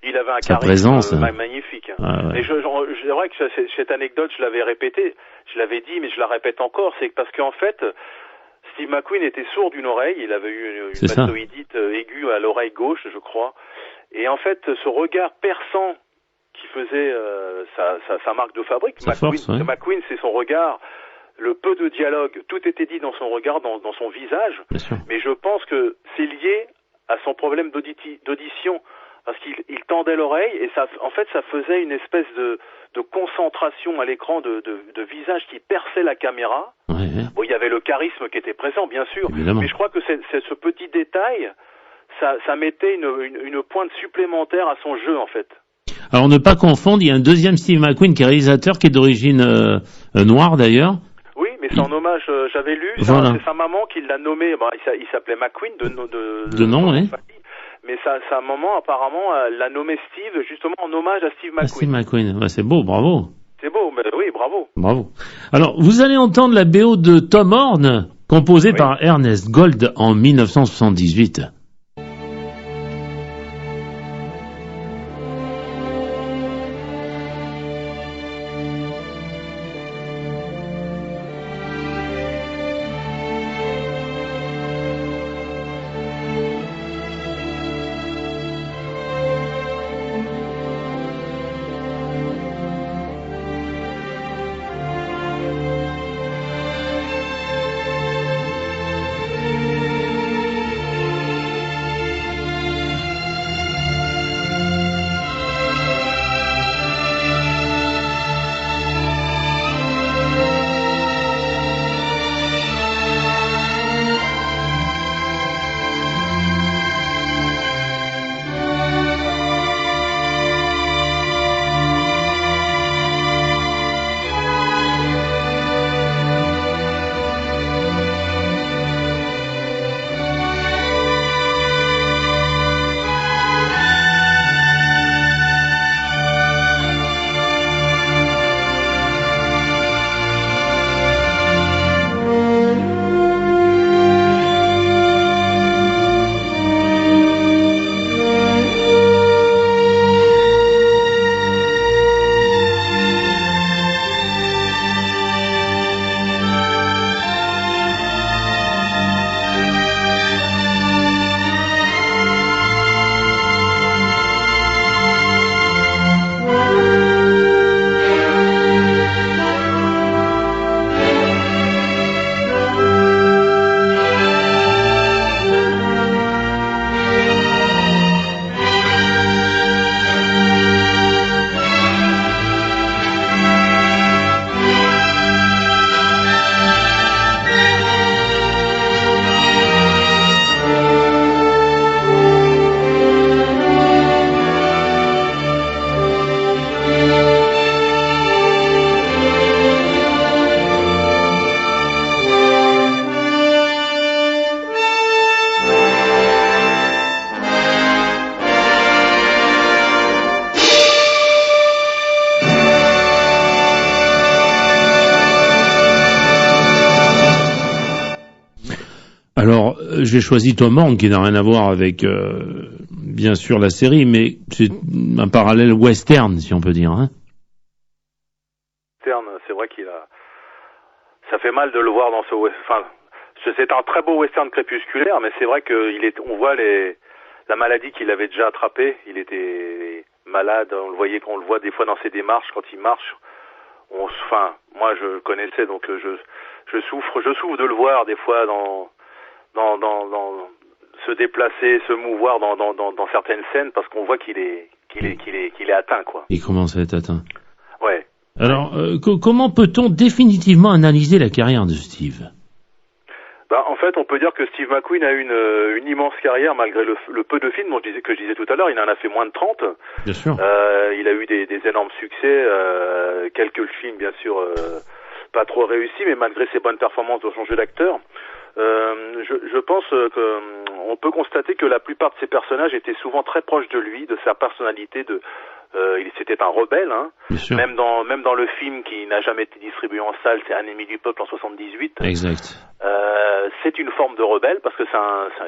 Il avait un charisme magnifique. Hein. Ah, ouais. Et c'est vrai que cette anecdote, je l'avais répétée, je l'avais dit, mais je la répète encore, c'est parce qu'en fait, Steve McQueen était sourd d'une oreille, il avait eu une mastoïdite aiguë à l'oreille gauche, je crois, et en fait, ce regard perçant qui faisait sa marque de fabrique, McQueen, c'est son regard. le peu de dialogue, tout était dit dans son regard, dans son visage. Bien sûr. Mais je pense que c'est lié à son problème d'audition, parce qu'il tendait l'oreille et ça, en fait, ça faisait une espèce de concentration à l'écran de visage qui perçait la caméra. Ouais. Bon, il y avait le charisme qui était présent, bien sûr, Évidemment. mais je crois que c'est ce petit détail, ça mettait une pointe supplémentaire à son jeu, en fait. Alors ne pas confondre, il y a un deuxième Steve McQueen qui est réalisateur, qui est d'origine noire d'ailleurs. Oui, mais c'est en hommage, j'avais lu, Voilà. c'est sa maman qui l'a nommé, il s'appelait McQueen de nom, oui. Mais sa maman, apparemment, l'a nommé Steve, justement en hommage à Steve McQueen. Steve McQueen, ouais, c'est beau, bravo. C'est beau, mais oui, bravo. Bravo. Alors, vous allez entendre la BO de Tom Horn, composée par Ernest Gold en 1978. Alors, j'ai choisi Tom Horn, qui n'a rien à voir avec, bien sûr, la série, mais c'est un parallèle western, si on peut dire. Hein. Western, c'est vrai ça fait mal de le voir dans ce western. C'est un très beau western crépusculaire, mais c'est vrai on voit la maladie qu'il avait déjà attrapée. Il était malade, on le voit des fois dans ses démarches quand il marche. Moi je le connaissais, donc je souffre de le voir des fois dans se déplacer, se mouvoir dans certaines scènes, parce qu'on voit qu'il est atteint, quoi. Il commence à être atteint. Ouais. Alors, comment peut-on définitivement analyser la carrière de Steve ? En fait, on peut dire que Steve McQueen a eu une immense carrière malgré le peu de films que je disais tout à l'heure. Il en a fait moins de 30. Bien sûr. Il a eu des énormes succès, quelques films bien sûr pas trop réussis, mais malgré ses bonnes performances dans son jeu d'acteur, je pense qu'on peut constater que la plupart de ses personnages étaient souvent très proches de lui, de sa personnalité. C'était un rebelle, hein. Même dans le film qui n'a jamais été distribué en salle, c'est Un ennemi du peuple en 78. Exact. C'est une forme de rebelle parce que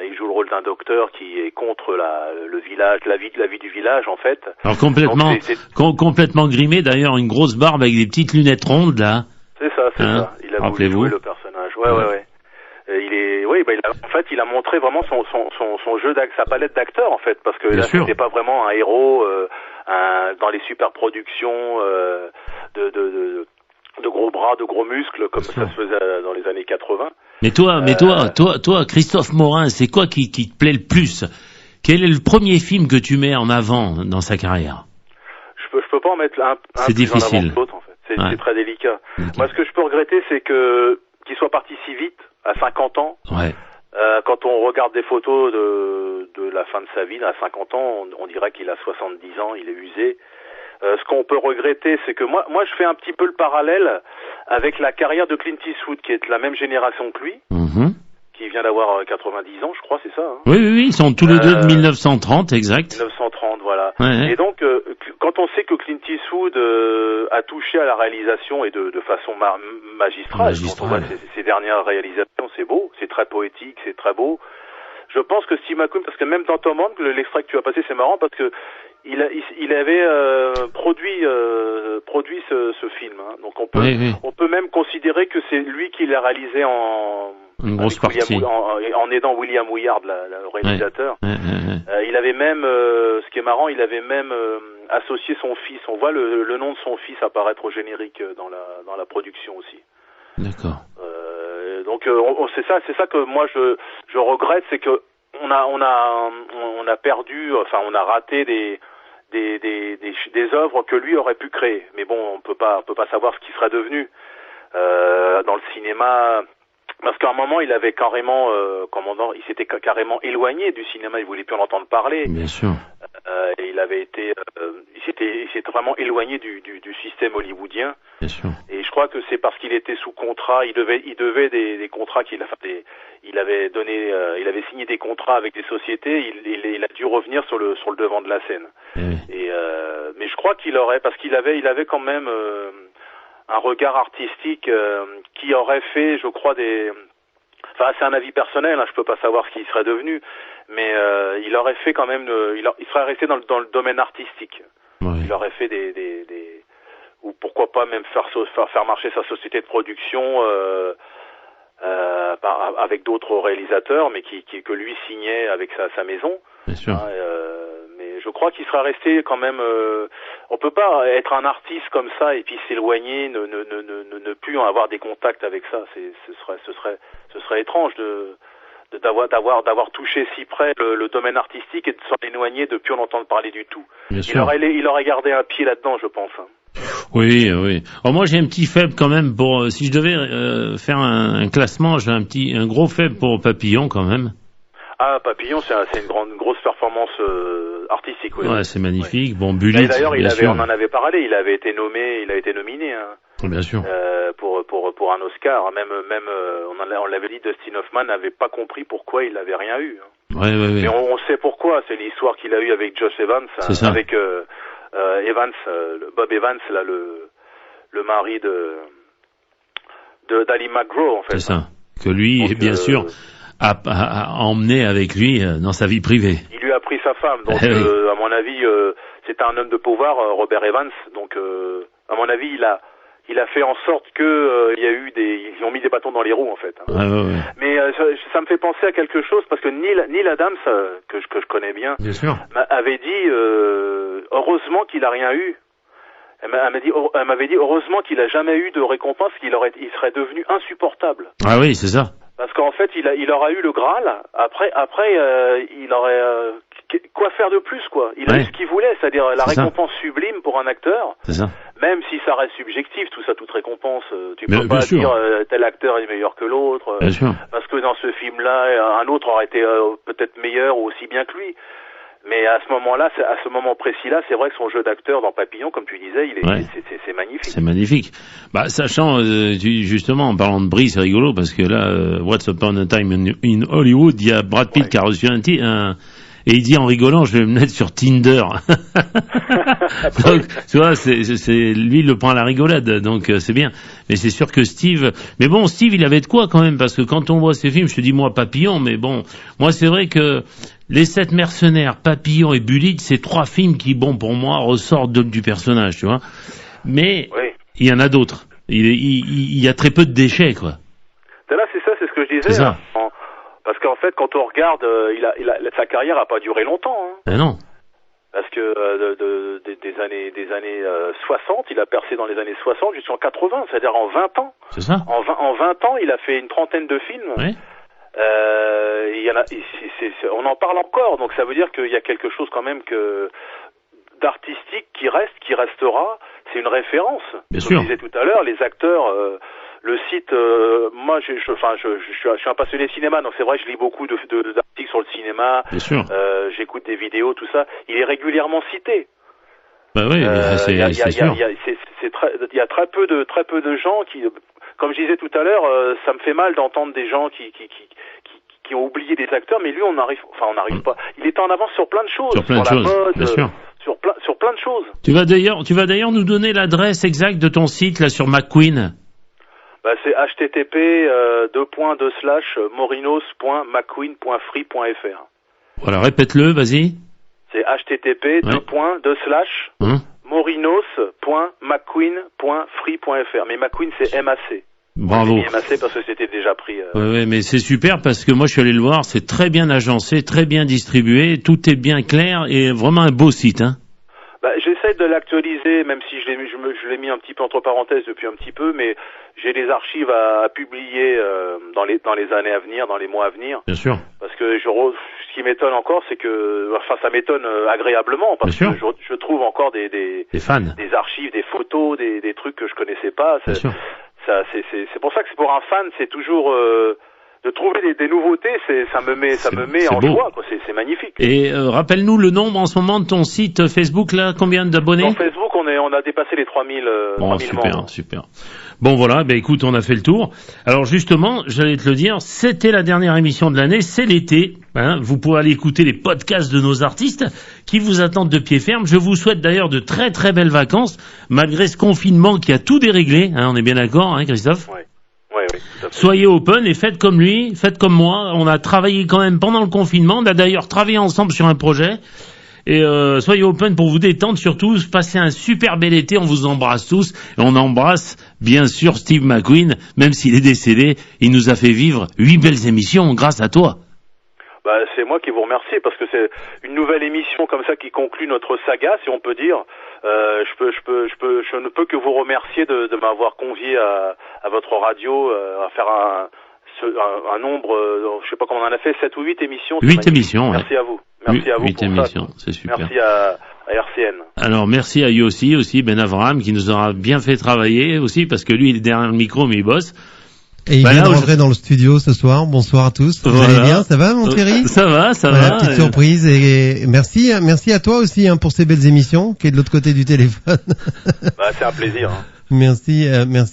il joue le rôle d'un docteur qui est contre le village, la vie du village en fait. Alors complètement grimé, d'ailleurs, une grosse barbe avec des petites lunettes rondes là. C'est ça. Il a voulu jouer le personnage. Ouais. Il a montré vraiment son jeu sa palette d'acteurs en fait, parce que là c'était pas vraiment un héros dans les super productions de gros bras, de gros muscles, comme ça se faisait dans les années 80. Mais toi, Christophe Morin, c'est quoi qui te plaît le plus? Quel est le premier film que tu mets en avant dans sa carrière? Je peux pas en mettre un c'est plus difficile. en avant que l'autre, en fait. C'est très délicat. Moi, ce que je peux regretter, c'est qu'il soit parti si vite, à 50 ans. Ouais. Quand on regarde des photos de la fin de sa vie, à 50 ans, on dirait qu'il a 70 ans, il est usé. Ce qu'on peut regretter, c'est que moi, je fais un petit peu le parallèle avec la carrière de Clint Eastwood, qui est de la même génération que lui, qui vient d'avoir 90 ans, je crois, c'est ça. Hein. Oui, ils sont tous les deux de 1930, exact. 1930, voilà. Ouais. Et donc, quand on sait que Clint Eastwood a touché à la réalisation et de façon magistrale, quand on voit ses dernières réalisations, c'est beau, c'est très poétique, c'est très beau. Je pense que Steve McQueen, parce que même dans Tom Hanks, l'extrait que tu as passé, c'est marrant parce que il avait produit ce film. Hein. Donc on peut même considérer que c'est lui qui l'a réalisé une grosse partie en aidant William Wouillard, le réalisateur. Il avait même, ce qui est marrant, il avait même associé son fils. On voit le nom de son fils apparaître au générique dans la production aussi. D'accord. Donc c'est ça que moi je regrette, c'est que on a perdu, enfin on a raté des œuvres que lui aurait pu créer. Mais bon, on peut pas savoir ce qu'il serait devenu dans le cinéma, parce qu'à un moment il avait carrément il s'était carrément éloigné du cinéma, il voulait plus en entendre parler. Bien sûr. Et il s'était vraiment éloigné du système hollywoodien. Bien sûr. Et je crois que c'est parce qu'il était sous contrat, il devait des contrats il avait signé des contrats avec des sociétés, il a dû revenir sur le devant de la scène. Mais je crois parce qu'il avait quand même un regard artistique qui aurait fait, je crois, enfin c'est un avis personnel, hein, je peux pas savoir ce qu'il serait devenu, mais il aurait fait quand même, il serait resté dans le domaine artistique. Ouais. Il aurait fait ou pourquoi pas même faire marcher sa société de production avec d'autres réalisateurs, mais que lui signait avec sa maison. Bien sûr. Mais je crois qu'il sera resté quand même. On peut pas être un artiste comme ça et puis s'éloigner, ne plus en avoir des contacts avec ça. Ce serait étrange d'avoir touché si près le domaine artistique et de s'en éloigner, de plus en entendre parler du tout. Il aurait gardé un pied là-dedans, je pense. Oui. Alors moi j'ai un petit faible quand même pour, si je devais faire un classement, j'ai un gros faible pour Papillon quand même. Ah, Papillon, c'est une grosse performance artistique. Oui. Ouais, c'est magnifique. Ouais. Bon, Bullitt, d'ailleurs, on en avait parlé. Il a été nominé. Hein, bien sûr. Pour un Oscar. Même on l'avait dit, Dustin Hoffman n'avait pas compris pourquoi il n'avait rien eu. Hein. Ouais. Mais on sait pourquoi. C'est l'histoire qu'il a eue avec Josh Evans, avec Evans, Bob Evans, là, le mari d'Ali McGraw, en fait. C'est ça. Que lui, donc, bien sûr, a emmené avec lui dans sa vie privée. Il lui a pris sa femme. Donc, à mon avis, c'était un homme de pouvoir, Robert Evans. Donc, à mon avis, il a fait en sorte que ils ont mis des bâtons dans les roues, en fait. Hein. Ouais. Mais ça me fait penser à quelque chose, parce que Neil Adams, que je connais bien sûr, avait dit heureusement qu'il a rien eu. Elle m'avait dit heureusement qu'il a jamais eu de récompense, il serait devenu insupportable. Ah oui, c'est ça. Parce qu'en fait, il aura eu le Graal. Après, il aurait quoi faire de plus, quoi. Il a eu ce qu'il voulait, c'est-à-dire la récompense sublime pour un acteur. C'est ça. Même si ça reste subjectif, tout ça, toute récompense, tu peux pas dire tel acteur est meilleur que l'autre. Bien sûr. Parce que dans ce film-là, un autre aurait été peut-être meilleur ou aussi bien que lui. Mais à ce moment précis-là, c'est vrai que son jeu d'acteur dans Papillon, comme tu disais, c'est magnifique. C'est magnifique. Bah, sachant, justement, en parlant de Brie, c'est rigolo, parce que là, What's Upon a Time in Hollywood, il y a Brad Pitt qui a reçu et il dit en rigolant, je vais me mettre sur Tinder. Donc, tu vois, lui, il le prend à la rigolade, donc c'est bien. Mais c'est sûr que Steve, il avait de quoi quand même, parce que quand on voit ces films, je te dis moi Papillon, mais bon, moi c'est vrai que Les 7 mercenaires, Papillon et Bullitt, c'est 3 films qui, bon, pour moi, ressortent du personnage, tu vois. Mais il y en a d'autres. Il y a très peu de déchets, quoi. Là, c'est ce que je disais. C'est ça. Hein. Parce qu'en fait, quand on regarde, sa carrière a pas duré longtemps. Hein. Ben non. Parce que des années 60, il a percé dans les années 60 jusqu'en 80, c'est-à-dire en 20 ans. C'est ça. En 20 ans, il a fait une trentaine de films. Oui. On en parle encore, donc ça veut dire qu'il y a quelque chose quand même d'artistique qui restera. C'est une référence. Bien Comme sûr. je disais tout à l'heure, les acteurs, le site, moi je suis un passionné de cinéma, donc c'est vrai que je lis beaucoup d'articles sur le cinéma. Bien sûr. J'écoute des vidéos, tout ça. Il est régulièrement cité. Bah oui, c'est sûr. Il y a très peu de gens qui, comme je disais tout à l'heure, ça me fait mal d'entendre des gens qui ont oublié des acteurs, mais lui on n'arrive pas. Il est en avance sur plein de choses, Sur plein de la choses, mode, bien sûr. sur plein de choses. Tu vas d'ailleurs nous donner l'adresse exacte de ton site là sur McQueen. Bah, c'est http morinos.mcqueen.free.fr. Voilà, répète-le, vas-y. C'est http morinos.mcqueen.free.fr. Mais McQueen c'est MAC. Bravo. J'ai mis MAC parce que c'était déjà pris. Ouais, mais c'est super parce que moi je suis allé le voir, c'est très bien agencé, très bien distribué, tout est bien clair et vraiment un beau site, hein. Bah, j'essaie de l'actualiser, même si je l'ai mis un petit peu entre parenthèses depuis un petit peu, mais j'ai des archives à publier dans les années à venir, dans les mois à venir. Bien sûr. Parce que ce qui m'étonne encore, c'est que, ça m'étonne agréablement, parce que je trouve encore des fans, des archives, des photos, des trucs que je connaissais pas. Bien sûr. C'est pour ça que pour un fan, c'est toujours de trouver des nouveautés, ça me met en joie, quoi. C'est magnifique. Et rappelle-nous le nombre en ce moment de ton site Facebook là, combien d'abonnés? Sur Facebook, on a dépassé les 3000 Bon, 3000 super, membres. super. Bon voilà, écoute, on a fait le tour. Alors justement, j'allais te le dire, c'était la dernière émission de l'année, c'est l'été. Hein, vous pouvez aller écouter les podcasts de nos artistes qui vous attendent de pied ferme. Je vous souhaite d'ailleurs de très très belles vacances, malgré ce confinement qui a tout déréglé. Hein, on est bien d'accord, hein, Christophe? Oui, tout à fait. Soyez open et faites comme lui, faites comme moi. On a travaillé quand même pendant le confinement. On a d'ailleurs travaillé ensemble sur un projet. Et soyez open pour vous détendre surtout. Passez un super bel été. On vous embrasse tous. Et on embrasse bien sûr Steve McQueen. Même s'il est décédé, il nous a fait vivre 8 belles émissions grâce à toi. Bah, c'est moi qui vous remercie parce que c'est une nouvelle émission comme ça qui conclut notre saga, si on peut dire. Je ne peux que vous remercier de m'avoir convié à votre radio, à faire un nombre, je sais pas comment on en a fait, 7 ou 8 émissions. 8 émissions, ouais. Merci à vous. Merci à vous 8 pour émissions, ça. c'est super. Merci à RCN. Alors merci à Yossi aussi, Ben Avram, qui nous aura bien fait travailler aussi, parce que lui il est derrière le micro mais il bosse. Et il vient de rentrer dans le studio ce soir. Bonsoir à tous. Vous allez bien? Ça va, mon Thierry? Ça va. Petite surprise et merci à toi aussi pour ces belles émissions qui est de l'autre côté du téléphone. Bah, c'est un plaisir. Hein. Merci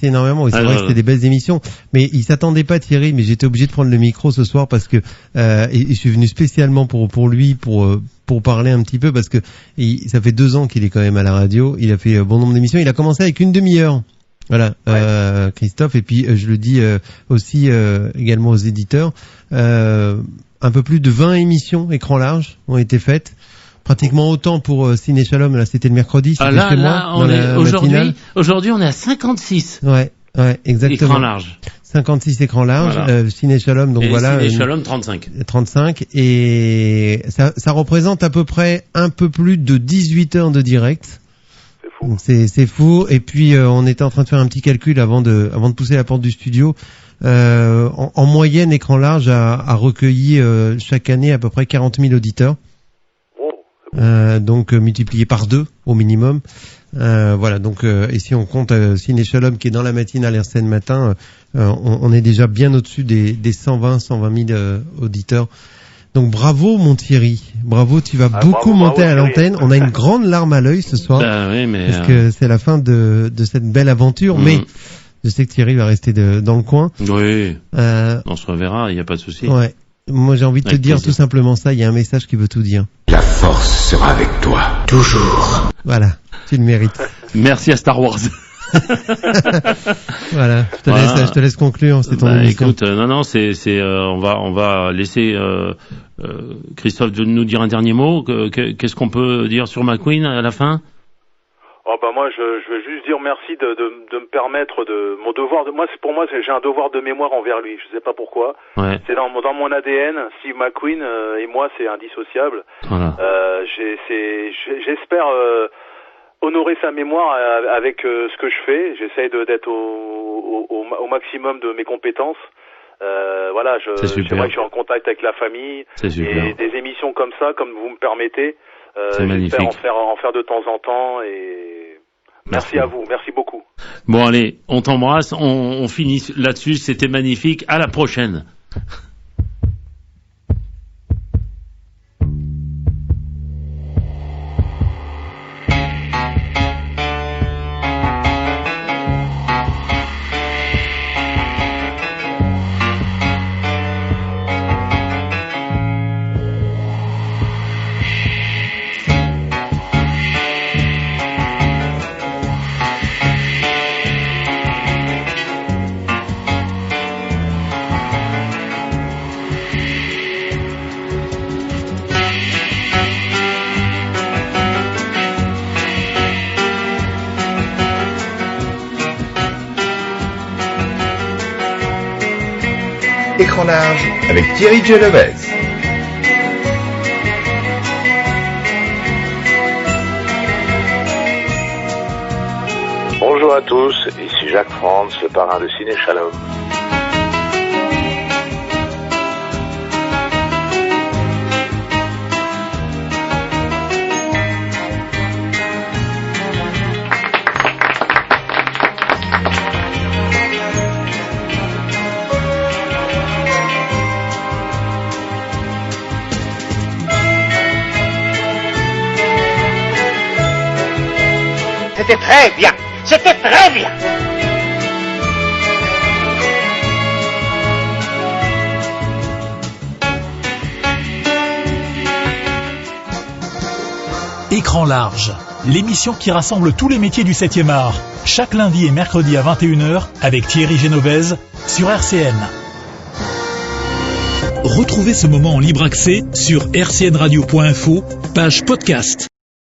énormément. C'est vrai que c'était des belles émissions, mais il s'attendait pas, Thierry. Mais j'étais obligé de prendre le micro ce soir parce que et je suis venu spécialement pour lui pour parler un petit peu parce que ça fait 2 ans qu'il est quand même à la radio. Il a fait bon nombre d'émissions. Il a commencé avec une demi-heure. Voilà, Christophe, et puis je le dis aussi également aux éditeurs, un peu plus de 20 émissions écran large ont été faites, pratiquement autant pour Ciné Shalom, là c'était le mercredi, c'était chez moi, on est aujourd'hui on est à 56. Ouais, exactement. Écran large. 56 écrans larges, voilà. Ciné Shalom, donc et voilà. Ciné Shalom 35. 35, et ça représente à peu près un peu plus de 18 heures de direct. C'est fou. Et puis on était en train de faire un petit calcul avant de pousser la porte du studio. En moyenne, écran large a recueilli chaque année à peu près 40 000 auditeurs. Donc multiplié par 2 au minimum. Voilà. Donc et si on compte Ciné Shalom qui est dans la matinale RCN matin, on est déjà bien au-dessus des 120 000 auditeurs. Donc bravo mon Thierry, bravo, tu vas beaucoup monter à l'antenne. On a une grande larme à l'œil ce soir, parce que c'est la fin de cette belle aventure, mais je sais que Thierry va rester dans le coin. Oui, on se reverra, il n'y a pas de souci. Ouais. Moi j'ai envie de te dire tout simplement ça, il y a un message qui veut tout dire. La force sera avec toi, toujours. Voilà, tu le mérites. Merci à Star Wars. Voilà, je te laisse conclure, c'est ton émission. Écoute, on va laisser Christophe nous dire un dernier mot. Qu'est-ce qu'on peut dire sur McQueen à la fin? Oh bah moi je veux juste dire merci de me permettre mon devoir pour moi j'ai un devoir de mémoire envers lui, je sais pas pourquoi. Ouais. C'est dans mon ADN, Steve McQueen et moi c'est indissociable. Voilà. J'espère honorer sa mémoire avec ce que je fais. J'essaye d'être au maximum de mes compétences. Voilà, c'est vrai que je suis en contact avec la famille. Et des émissions comme ça, comme vous me permettez, j'espère en faire de temps en temps. Et merci à vous, merci beaucoup. Bon allez, on t'embrasse, on finit là-dessus, c'était magnifique, à la prochaine. Écran large avec Thierry Genovese. Bonjour à tous, ici Jacques Franz, le parrain de Ciné Shalom. C'était très bien. C'était très bien. Écran large, l'émission qui rassemble tous les métiers du 7e art. Chaque lundi et mercredi à 21h avec Thierry Genovese sur RCN. Retrouvez ce moment en libre accès sur rcnradio.info, page podcast.